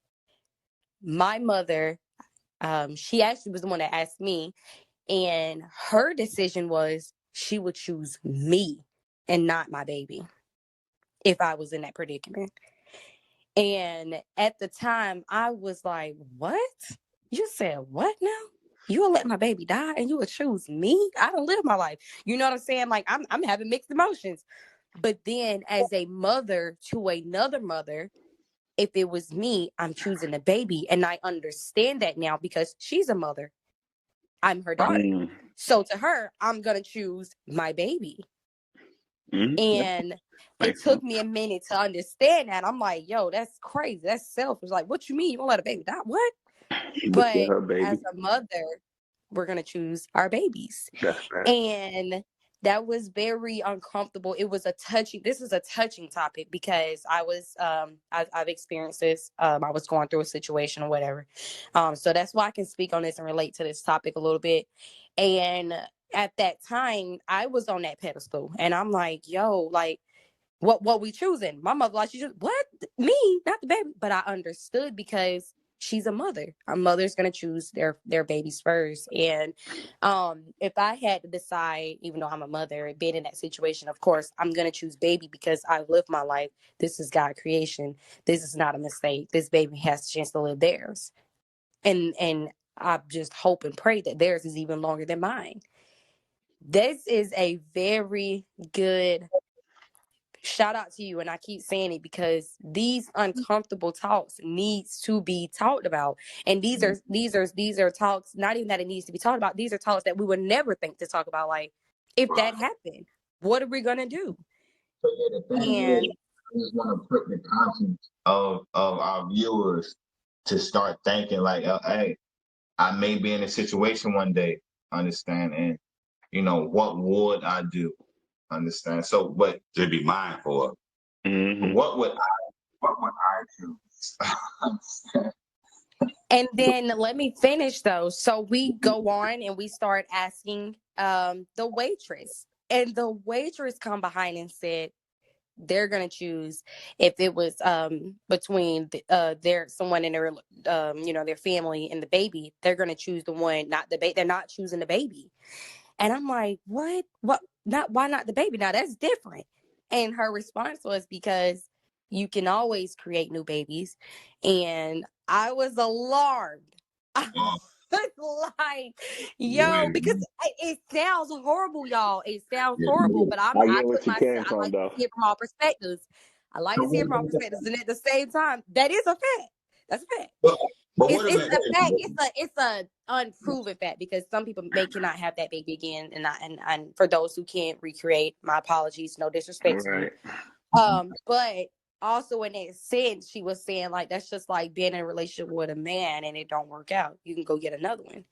My mother, she actually was the one that asked me, and her decision was she would choose me and not my baby if I was in that predicament. And at the time, I was like, what? You said what now? You will let my baby die and you would choose me? I don't live my life. You know what I'm saying? Like I'm having mixed emotions. But then as a mother to another mother, if it was me, I'm choosing the baby. And I understand that now because she's a mother. I'm her daughter. So to her, I'm going to choose my baby. And it took me a minute to understand that. I'm like, yo, that's crazy. That's selfish. Like, what you mean? You won't let a baby die? What? But as a mother, we're going to choose our babies. And that was very uncomfortable. It was this is a touching topic because I've experienced this. I was going through a situation or whatever. So that's why I can speak on this and relate to this topic a little bit. And at that time, I was on that pedestal and I'm like, yo, like, what we choosing? My mother, like, she just, what? Me, not the baby. But I understood because she's a mother. A mother's going to choose their babies first. And if I had to decide, even though I'm a mother, being in that situation, of course, I'm going to choose baby because I've lived my life. This is God's creation. This is not a mistake. This baby has a chance to live theirs. And I just hope and pray that theirs is even longer than mine. This is a very good shout out to you. And I keep saying it because these uncomfortable talks needs to be talked about. And these are talks, not even that it needs to be talked about. These are talks that we would never think to talk about. Like, if that happened, what are we going to do? So yeah, the thing is, I just want to put the conscience of our viewers to start thinking like, hey, I may be in a situation one day, understand, and what would I do? Understand. So, but to be mindful of. What would I do? And then let me finish though. So we go on and we start asking the waitress, and the waitress come behind and said they're gonna choose if it was between their someone in their their family and the baby. They're gonna choose the one, not the baby. They're not choosing the baby. And I'm like, what? Not why not the baby? Now that's different. And her response was because you can always create new babies. And I was alarmed. I was like, yo, because it sounds horrible, y'all. It sounds horrible, but I put myself, I like to see it from all perspectives. I like to see it from all perspectives. And at the same time, that is a fact. That's a fact. But It's a fact. It's a unproven fact because some people cannot have that baby again, and for those who can't recreate, my apologies, no disrespect to you. But also in that sense, she was saying like that's just like being in a relationship with a man and it don't work out. You can go get another one.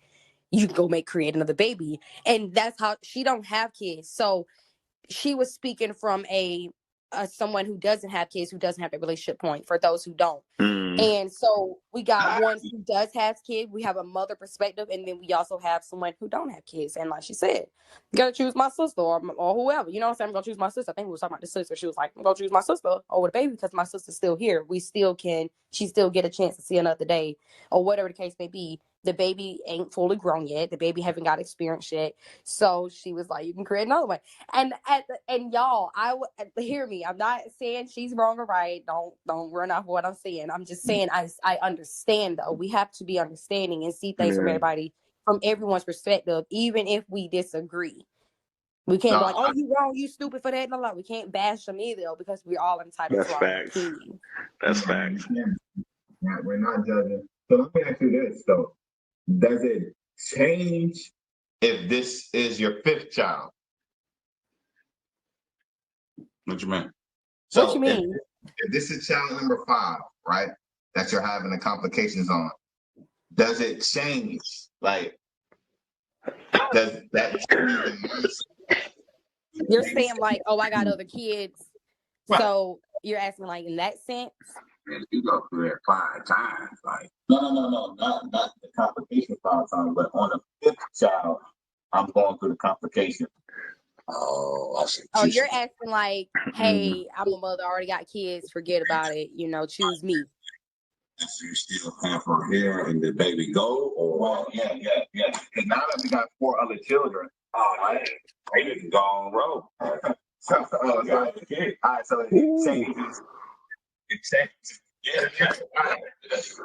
You can go create another baby, and that's how she don't have kids. So she was speaking from a someone who doesn't have kids, who doesn't have a relationship point for those who don't. And so we got one who does have kids. We have a mother perspective, and then we also have someone who don't have kids. And like she said, you gotta choose my sister or whoever. You know what I'm saying? I'm gonna choose my sister. I think we were talking about the sister. She was like, I'm gonna choose my sister over the baby because my sister's still here. She still get a chance to see another day, or whatever the case may be. The baby ain't fully grown yet. The baby haven't got experience yet. So she was like, you can create another one. And y'all, hear me. I'm not saying she's wrong or right. Don't run off what I'm saying. I'm just saying I understand though. We have to be understanding and see things from everyone's perspective, even if we disagree. We can't be like, oh, you wrong, you stupid for that. No, we can't bash them either because we're all entitled to our opinion. That's facts. We're not judging. So let me ask you this though. Does it change if this is your fifth child? What you mean? What you mean? if this is child number 5, right, that you're having the complications on, does it change? Like, does that change the mindset? You're saying like, oh, I got other kids. Right. So you're asking like in that sense? And you go through that 5 times, like No, not the complication 5 times, but on the 5th child, I'm going through the complication. oh, I see. Oh, you're asking like, Mm. hey, I'm a mother, already got kids, forget about it, choose me. If you still have her hair and the baby go, or Well, yeah. Because now that we got 4 other children, right, they didn't go on road. so it changes. It changes. Yeah.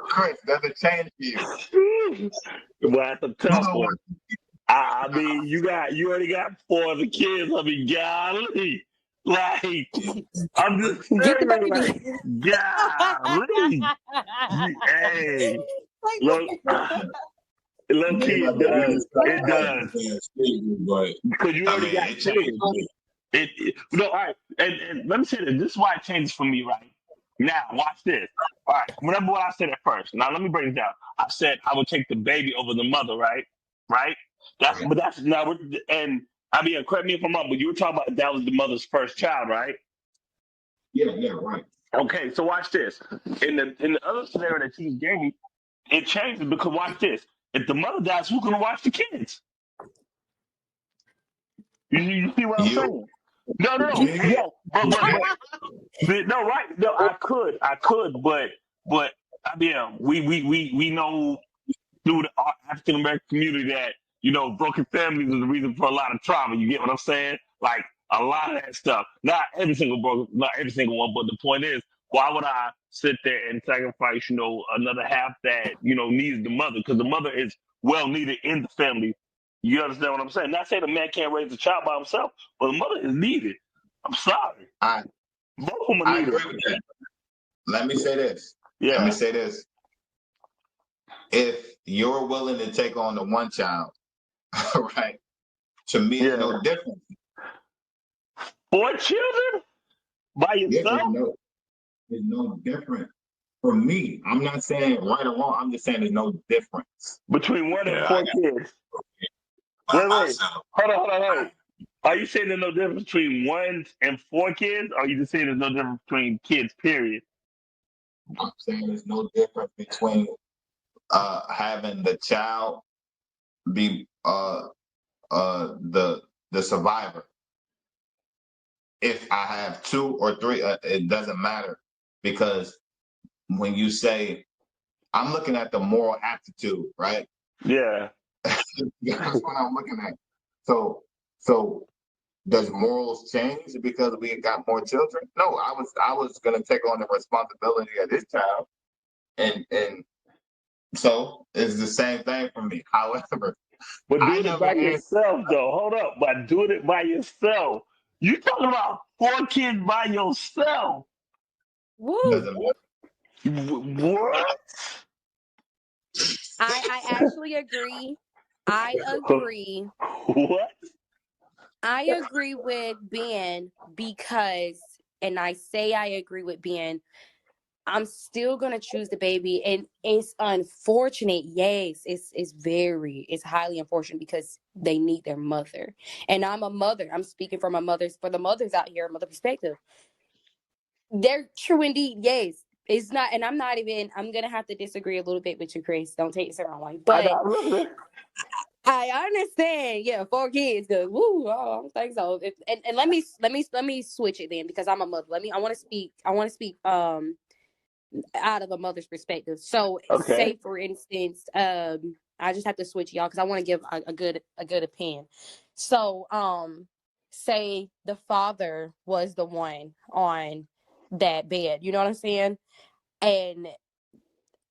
Chris, does it change for you? Well, that's a You tough know what? one. I mean, you already got 4 of the kids. I mean, golly, like I'm just Get the saying, like, baby. golly, hey, Like, low, low key, it does, it does, But because you I already mean, got it kids. changed. No, all right, and let me say this. This is why it changes for me, right? Now, watch this. All right, remember what I said at first. Now, let me break it down. I said I would take the baby over the mother, right? Right? That's now, and I mean, correct me if I'm wrong, but you were talking about that was the mother's first child, right? Yeah, right. Okay, so watch this. In the other scenario that you just gave me, it changes because watch this. If the mother dies, who's gonna watch the kids? You see what I'm You, saying? No, me, yeah, no, right? No, I could, but I mean, we know through the African American community that broken families is the reason for a lot of trauma. You get what I'm saying? Like a lot of that stuff. Not every single one, but the point is, why would I sit there and sacrifice, another half that needs the mother? Because the mother is well needed in the family. You understand what I'm saying? Not saying the man can't raise a child by himself, but the mother is needed. I'm sorry. I Both of them are I needed. agree with that. Let me say this. Yeah. If you're willing to take on the one child, right? To me, it's Yeah. no different. 4 children by Yeah, yourself? it's no different. For me, I'm not saying right or wrong. I'm just saying there's no difference. Between 1 and Yeah, 4 I got kids. by Wait. myself. Hold on, wait. Are you saying there's no difference between 1 and 4 kids? Or are you just saying there's no difference between kids, period? I'm saying there's no difference between having the child be the survivor. If I have 2 or 3, it doesn't matter, because when you say, I'm looking at the moral aptitude, right? Yeah. That's what I'm looking at. So does morals change because we got more children? No, I was gonna take on the responsibility of this child, and so it's the same thing for me. However, But I doing it never by answered. yourself, though. Hold up. By doing it by yourself. You talking about 4 kids by yourself. woo. Doesn't matter. What? I actually agree. I agree. What? I agree with Ben because, and I say I agree with Ben, I'm still gonna choose the baby, and it's unfortunate. Yes, it's highly unfortunate because they need their mother, and I'm a mother. I'm speaking from for the mothers out here, mother perspective. They're true indeed. Yes, it's not, and I'm not even. I'm gonna have to disagree a little bit with you, Chris. Don't take it the wrong way, I but know. Listen. I understand. Yeah, 4 kids. Cause woo, I don't think so. And let me switch it then because I'm a mother. I want to speak. Out of a mother's perspective. So Okay. say for instance, I just have to switch y'all because I want to give a good opinion. So say the father was the one on that bed, you know what I'm saying? And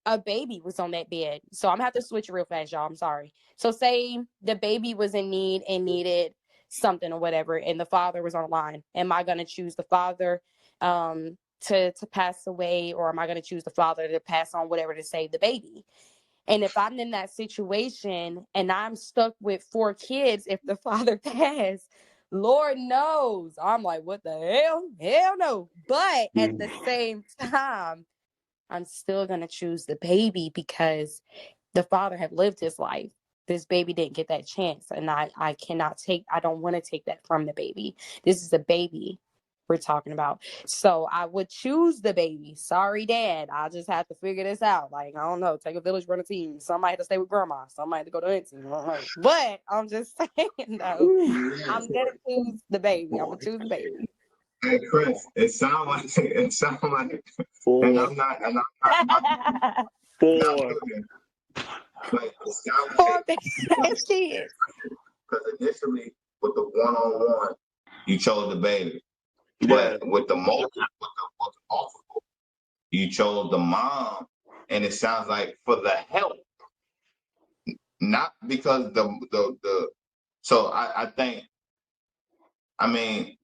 a baby was on that bed. So I'm gonna have to switch real fast, y'all. I'm sorry. So say the baby was in need and needed something or whatever, and the father was on the line. Am I gonna choose the father to pass away, or am I gonna choose the father to pass on whatever to save the baby? And if I'm in that situation and I'm stuck with 4 kids, if the father passed, Lord knows. I'm like, what the hell? Hell no. But at the same time, I'm still going to choose the baby because the father had lived his life. This baby didn't get that chance. And I don't want to take that from the baby. This is a baby we're talking about. So I would choose the baby. Sorry, Dad. I just have to figure this out. Like, I don't know. Take a village, run a team. Somebody had to stay with grandma. Somebody had to go to auntie. I don't know. But I'm just saying, though, I'm going to choose the baby. I'm going to choose the baby. Hey Chris, it sounds like, and I'm not, not Four. building. Like it sounds Poor like kids. because initially with the one-on-one, you chose the baby, Yeah. but with the multiple, you chose the mom, and it sounds like for the help, not because the. So I think, I mean,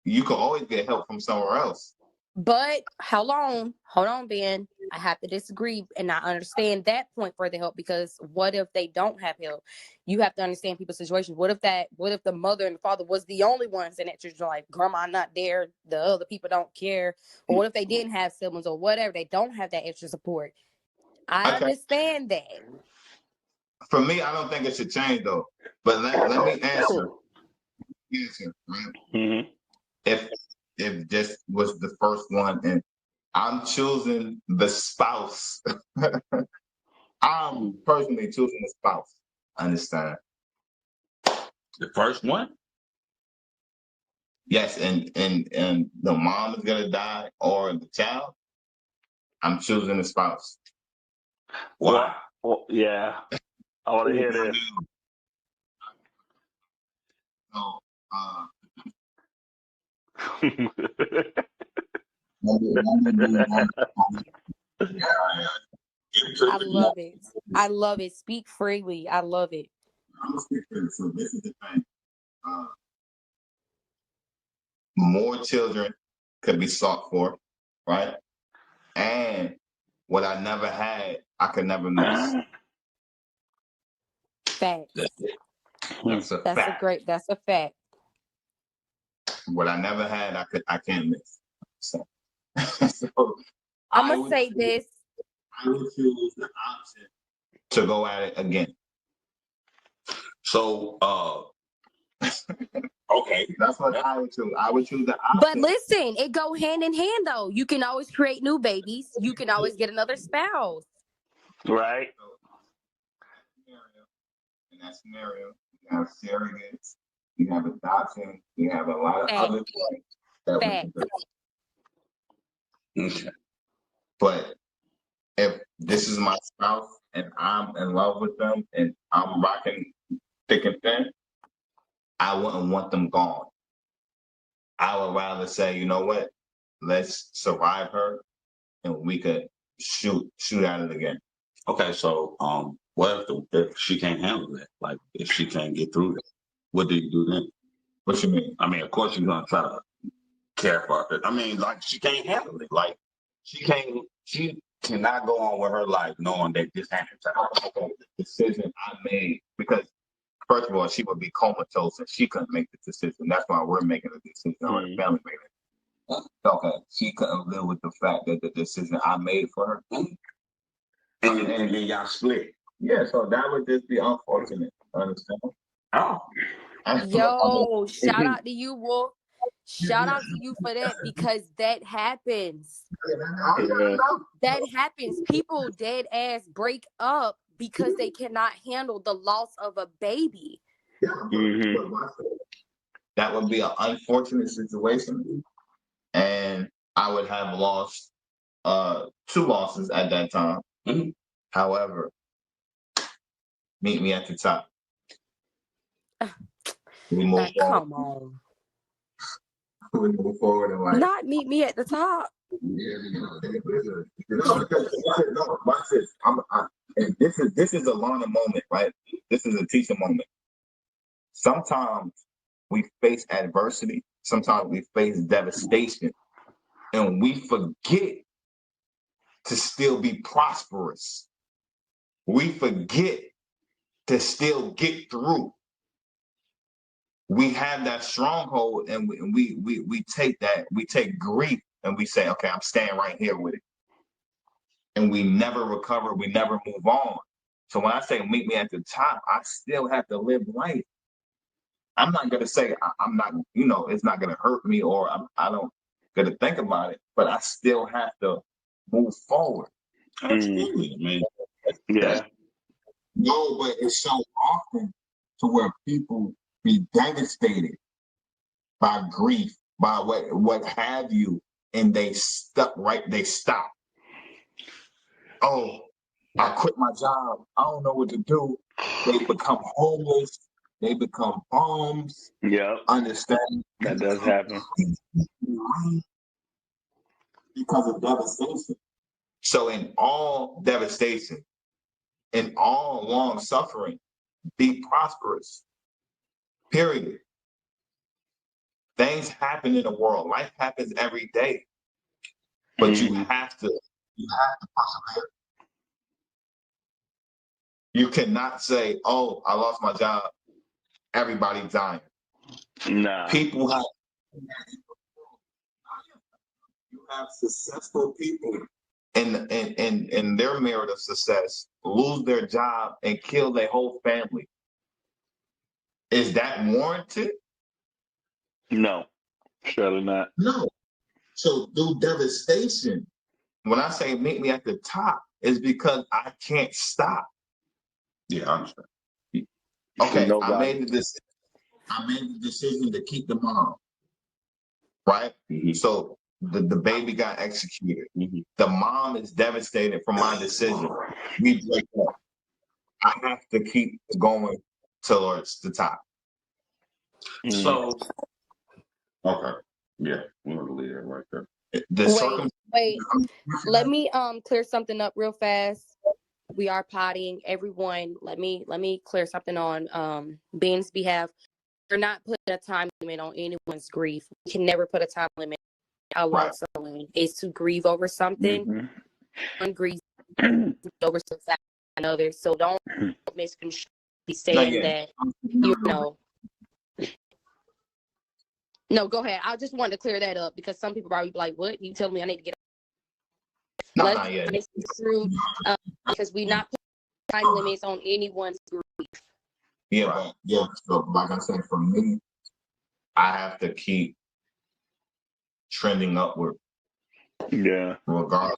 you can always get help from somewhere else. But hold on, Ben. I have to disagree, and I understand that point for the help because what if they don't have help? You have to understand people's situations. What if the mother and the father was the only ones in that situation, like grandma not there, the other people don't care, or what if they didn't have siblings or whatever, they don't have that extra support. I Okay. understand that. For me, I don't think it should change though. But let me answer. Right? Mm-hmm. If this was the first one, and I'm choosing the spouse. I'm personally choosing the spouse. Understand? The first one? Yes, and the mom is gonna die or the child. I'm choosing the spouse. Wow. Well, yeah. I want to hear this. So, I love it. I love it. Speak freely. I love it. I'm gonna speak for this. So this is the thing. Uh, more children could be sought for, right? And what I never had, I could never miss. Fact. That's a fact. That's a fact. What I never had, I can't miss. So, so I'm gonna say this. I would choose the option to go at it again. So, okay. That's what I would choose. I would choose the option. But listen, it go hand in hand though. You can always create new babies. You can always get another spouse. Right. In that scenario, you have surrogates, you have adoption, you have a lot of other things that we can do. Okay. But if this is my spouse and I'm in love with them and I'm rocking thick and thin, I wouldn't want them gone. I would rather say, you know what? Let's survive her and we could shoot at it again. Okay, so what if she can't handle it? Like if she can't get through it, what do you do then? What you mean? I mean, of course you're gonna try to care for her. I mean, like she can't handle it. Like she cannot go on with her life knowing that this happened to her. The decision I made, because first of all, she would be comatose and she couldn't make the decision. That's why we're making the decision, or the family making it. Okay, she couldn't live with the fact that the decision I made for her. And then y'all split. Yeah, so that would just be unfortunate. Understand? Oh. Yo, shout out to you, Wolf. Shout out to you for that because that happens. Yeah. That happens. People dead ass break up because they cannot handle the loss of a baby. Mm-hmm. That would be an unfortunate situation, and I would have lost 2 losses at that time. Mm-hmm. However, meet me at the top. We move forward. Come on. We move forward in life. Not meet me at the top. Yeah, no, watch this. And this is a learning moment, right? This is a teaching moment. Sometimes we face adversity. Sometimes we face devastation, and we forget to still be prosperous. We forget to still get through. we have that stronghold, and we take grief, and we say, okay, I'm staying right here with it, and we never recover, we never move on. So when I say meet me at the top, I still have to live life. I'm not gonna say I'm not, it's not gonna hurt me, or I don't gonna think about it, but I still have to move forward. Absolutely, man. Yeah. No, but it's so often to where people be devastated by grief, by what have you, and they stop. Oh, I quit my job. I don't know what to do. They become homeless. They become bums. Yep. Understand? That does happen. Because of devastation. So in all devastation, in all long suffering, be prosperous. Period. Things happen in the world. Life happens every day. But you have to persevere. You cannot say, oh, I lost my job. Everybody's dying. Nah. People have successful people in their merit of success lose their job and kill their whole family. Is that warranted? No, surely not. No. So through devastation, when I say meet me at the top, is because I can't stop. Yeah, I understand. Okay, Nobody. I made the decision to keep the mom. Right? Mm-hmm. So the baby got executed. Mm-hmm. The mom is devastated from my decision. We break up. I have to keep going towards the top. So, okay. Yeah, we're going to leave that right there. Wait. Let me clear something up real fast. We are potting. Everyone, let me clear something on Ben's behalf. We're not putting a time limit on anyone's grief. We can never put a time limit on how long someone is to grieve over something. Mm-hmm. One grieves over something another. So don't misconstrue saying that, No, go ahead. I just wanted to clear that up because some people probably be like, what? You telling me I need to get No, Let's not yet. misconstrue because we're not putting time limits on anyone's grief. Yeah, but so like I said, for me, I have to keep trending upward. Yeah. Regardless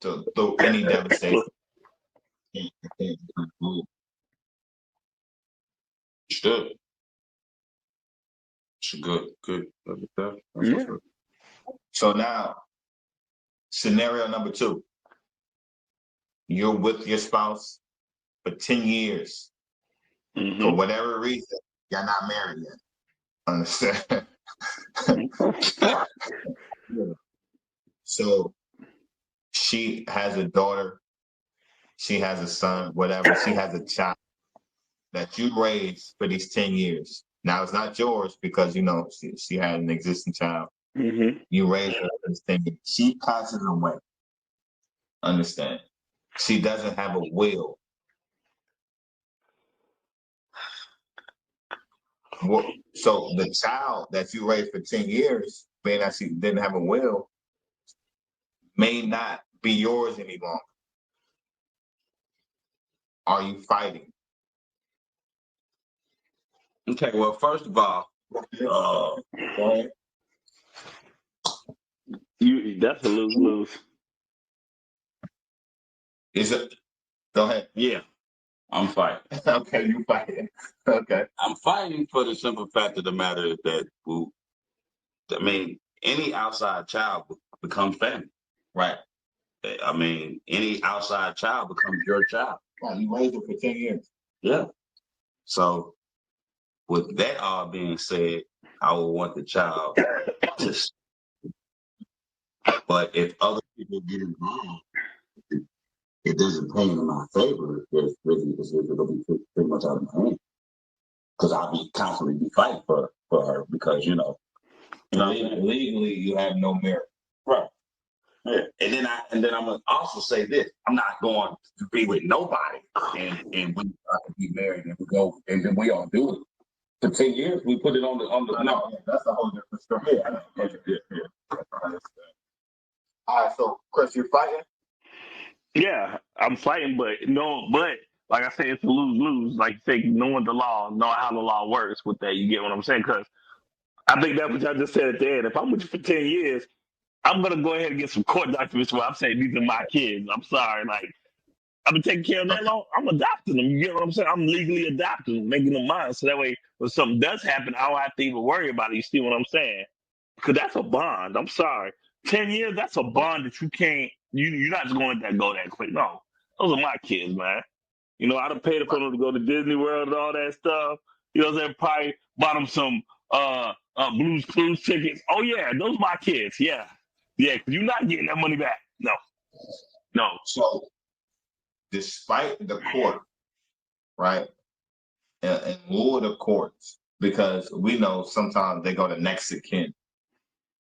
through any devastation. Good. It's good. Yeah. So now, scenario number 2. You're with your spouse for 10 years. Mm-hmm. For whatever reason, you're not married yet. Understand? So she has a daughter, she has a son, whatever, she has a child that you raised for these 10 years. Now it's not yours because she had an existing child. Mm-hmm. You raised her for this 10 years. She passes away. Understand? She doesn't have a will. So the child that you raised for 10 years, being that she didn't have a will, may not be yours any longer. Are you fighting? Okay, well, first of all, that's a lose-lose. Is it? Go ahead. Yeah, I'm fighting. Okay, you fighting. Okay. I'm fighting for the simple fact of the matter is that, any outside child becomes family. Right. Any outside child becomes your child. Well, you raised her for 10 years. Yeah. So, with that all being said, I would want the child to. But if other people get involved, it doesn't play in my favor. It's it'll be pretty much out of my hand because I'll be constantly be fighting for her because legally you have no merit. Right. Yeah. And then I'm gonna also say this: I'm not going to be with nobody, and we be married, and we go, and then we all do it. For 10 years, we put it on the No, that's a whole different story. Yeah. All right, so Chris, you fighting? Yeah, I'm fighting, but like I said, it's a lose-lose. Like you say, knowing the law, knowing how the law works with that, you get what I'm saying? Because I think that's what y'all just said at the end. If I'm with you for 10 years, I'm gonna go ahead and get some court documents where I'm saying these are my kids. I'm sorry, like I've been taking care of that long. I'm adopting them. You get what I'm saying? I'm legally adopting them, making them mine. So that way, when something does happen, I don't have to even worry about it. You see what I'm saying? Because that's a bond. I'm sorry. 10 years, that's a bond that you can't, you're not just going to let that go that quick. No, those are my kids, man. You know, I done paid for them to go to Disney World and all that stuff. You know what I'm saying? Probably bought them some Blues Clues tickets. Oh, yeah, those my kids. Yeah. Yeah, because you're not getting that money back. No, no. So, despite the court, right, and rule of the courts, because we know sometimes they go to next of kin,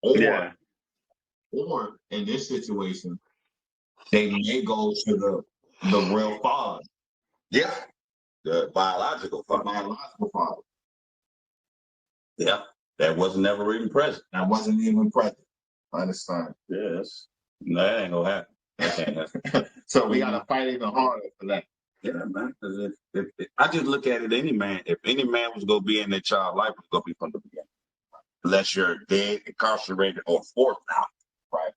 Yeah. or in this situation, they may go to the real father. Yeah, the biological The father. biological father. Yeah, that wasn't never even present. That wasn't even present. I understand. Yes, no, that ain't gonna happen. That can't happen. So we gotta fight even harder for that. Yeah, man. 'Cause if I just look at it, if any man was gonna be in their child life, it's gonna be from the beginning. Unless you're dead, incarcerated, or forced out. Right.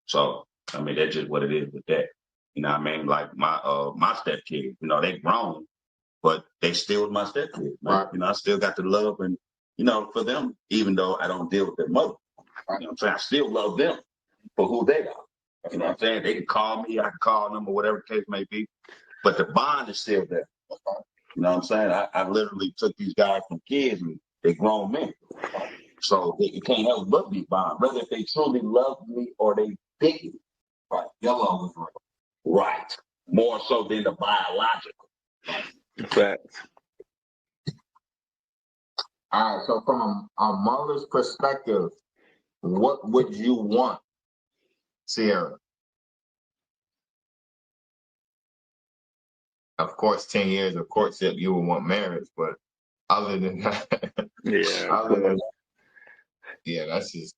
So I mean, that's just what it is with that. You know what I mean? Like my stepkids, you know, they grown, but they still my stepkids. Right. You know, I still got the love and for them, even though I don't deal with their mother. Right. You know what I'm saying? I still love them for who they are. You know what I'm saying? They can call me, I can call them, or whatever the case may be. But the bond is still there. You know what I'm saying? I literally took these guys from kids and they grown men. So you can't help but be bond, whether if they truly love me or they didn't. Right. Your love was real. Right. More so than the biological. Facts. All right. So from a mother's perspective, what would you want, Sierra? Of course, 10 years of courtship, you would want marriage, but other than that, yeah, that's just.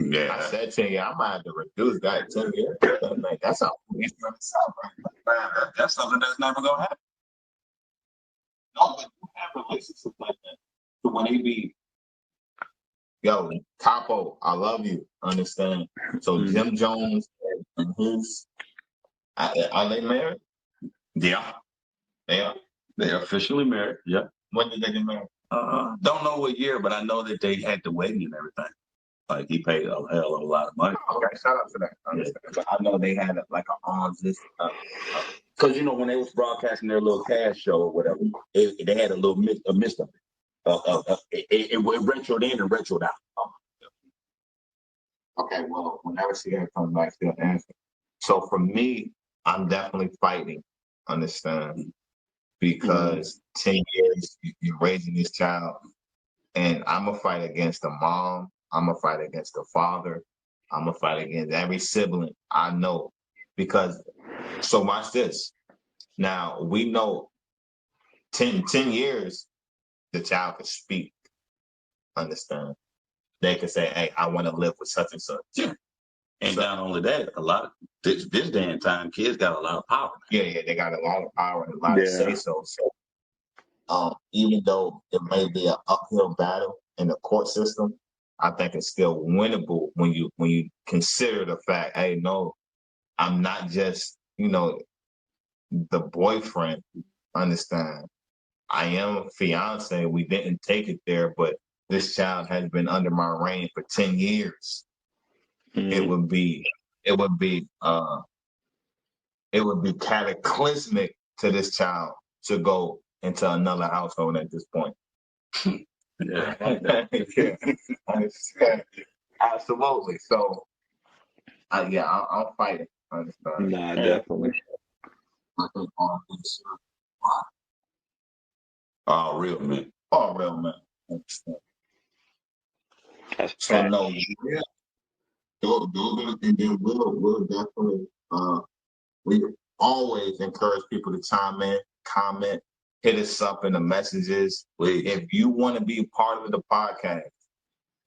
Yeah, I said 10 years. I might have to reduce that 10 years. Like, that's how it's going to sound, right? That's something that's never gonna happen. No, but you have relationships like that. So when they be, yo, Capo, I love you. Understand? So Jim Jones and his, are they married? Yeah. They are. They're officially married. Yeah. When did they get married? Don't know what year, but I know that they had the wedding and everything. Like he paid a hell of a lot of money. Okay, shout out to that. Yeah. But I know they had like an arms this. Because when they was broadcasting their little cash show or whatever, they had a little mist of it. It retroed in and retroed out. Okay, well, whenever she comes back, she'll answer. So for me, I'm definitely fighting. Understand? Because 10 years you're raising this child, and I'm gonna fight against the mom. I'm gonna fight against the father. I'm gonna fight against every sibling I know. Because so watch this. Now we know 10 years the child can speak. Understand? They can say, "Hey, I want to live with such and such." Yeah. And not only that, a lot of this day and time, kids got a lot of power. Yeah, they got a lot of power and a lot of say so. So, even though it may be an uphill battle in the court system, I think it's still winnable when you consider the fact, hey, no, I'm not just the boyfriend. Understand? I am a fiance. We didn't take it there, but this child has been under my reign for 10 years. It would be cataclysmic to this child to go into another household at this point. Yeah. Absolutely. So, I'll fight it. Understand? Nah, definitely. I think all this. All real men. All real men. Understand? That's So fact. no, yeah. And then we'll definitely we always encourage people to chime in, comment, hit us up in the messages. If you want to be a part of the podcast,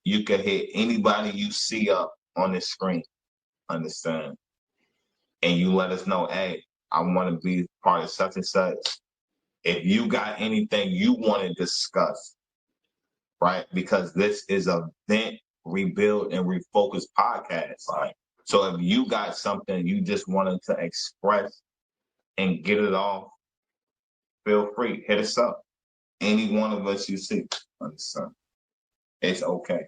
you can hit anybody you see up on the screen. Understand? And you let us know, hey, I want to be part of such and such. If you got anything you want to discuss, right? Because this is a vent, rebuild, and refocus podcast. Right? So if you got something you just wanted to express and get it off, feel free. Hit us up. Any one of us you see. Understand? It's okay.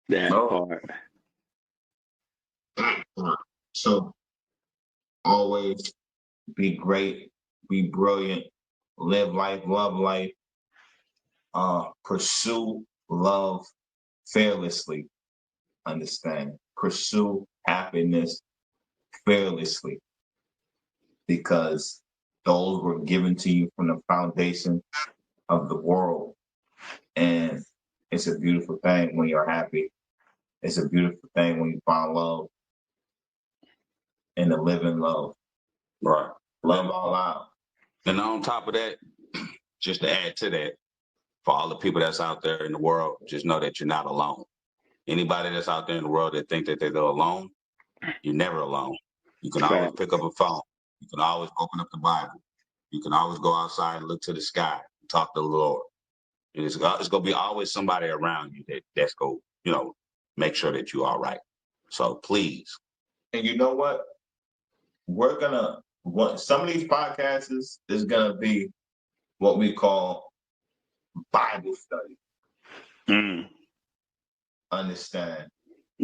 That part. So always be great, be brilliant, live life, love life, pursue love fearlessly. Understand? Pursue happiness fearlessly, because those were given to you from the foundation of the world. And it's a beautiful thing when you're happy. It's a beautiful thing when you find love and to live in love. Right. Love all out. And on top of that, just to add to that, for all the people that's out there in the world, just know that you're not alone. Anybody that's out there in the world that think that they're alone, you're never alone. You can always pick up a phone. You can always open up the Bible. You can always go outside and look to the sky and talk to the Lord. It's going to be always somebody around you that's going to, make sure that you're all right. So please. And you know what? We're going to, some of these podcasts is going to be what we call Bible study. Understand?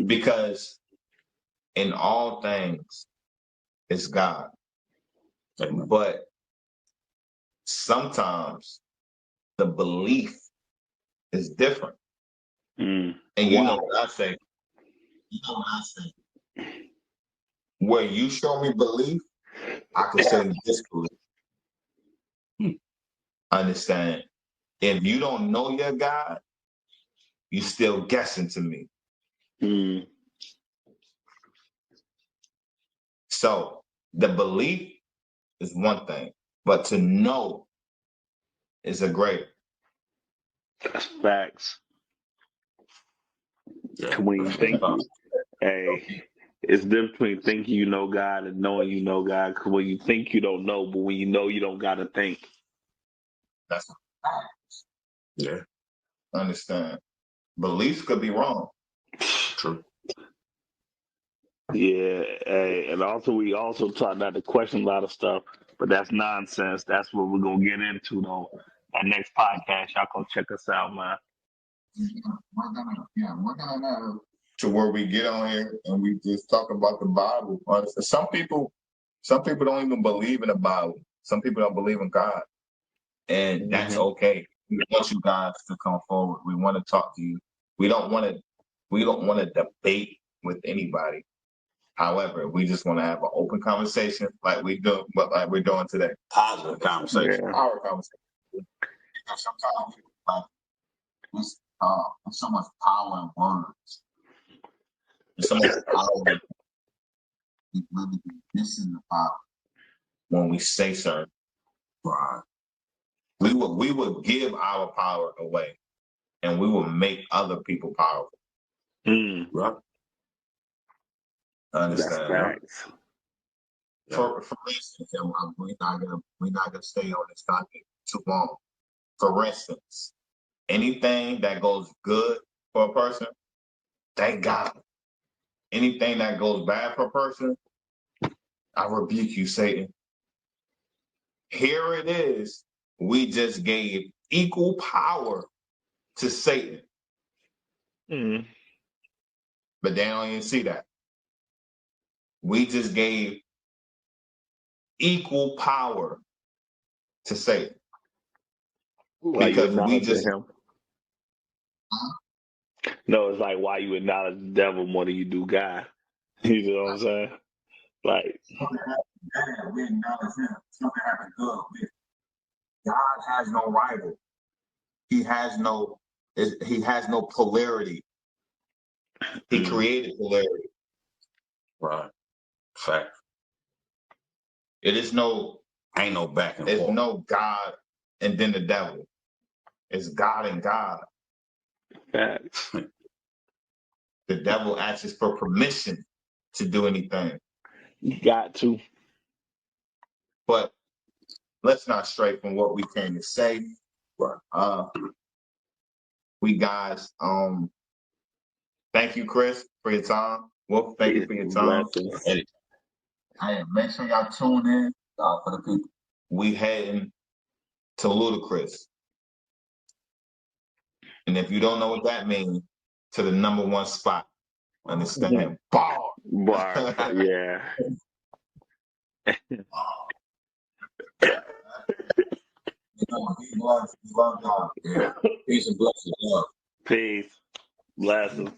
Because in all things, it's God. But sometimes the belief is different. And you know what I say? Where you show me belief, I can show you disbelief. Understand? If you don't know your God, you still guessing to me. So the belief is one thing, but to know is a greater. That's facts. Yeah. When you think, hey, it's different between thinking you know God and knowing you know God. Because when you think you don't know, but when you know, you don't got to think. That's facts. Yeah. Understand? Beliefs could be wrong. True. Yeah, hey, and also we also try not to question a lot of stuff, but that's nonsense. That's what we're gonna get into though. That next podcast, y'all go check us out, man. We're gonna to where we get on here and we just talk about the Bible. Honestly, some people don't even believe in the Bible. Some people don't believe in God, and that's okay. We want you guys to come forward. We want to talk to you. We don't want to debate with anybody. However, we just want to have an open conversation like we do, but like we're doing today. Positive conversation. Yeah. Our conversation. Because sometimes like there's so much power in words. There's so much power. We really be missing the power when we say certain. Right. We would give our power away, and we will make other people powerful. Right. Understand? That's facts. For instance, and we're not gonna stay on this topic too long. For instance, anything that goes good for a person, thank God. Anything that goes bad for a person, I rebuke you, Satan. Here it is. We just gave equal power to Satan. But they don't even see that. We just gave equal power to Satan. Why because you we just him? No, it's like why you acknowledge the devil more than you do God. You know what I'm saying? Like something happened bad, we acknowledge him. Something happened good. God has no rival. He has no polarity. He created polarity. Right. Fact. It is no Ain't no back and There's forth. no God and then the devil. It's God and God. Facts. The devil asks for permission to do anything. You got to. But let's not stray from what we came to say. We guys, thank you, Chris, for your time. Wolf, thank you for your time. Blessings. Hey, make sure y'all tune in for the people. We heading to Ludacris. And if you don't know what that means, to the number one spot. Understand? Bar. Bar. Yeah. Love y'all. Yeah. Peace and blessings. Love. Peace. Blessings.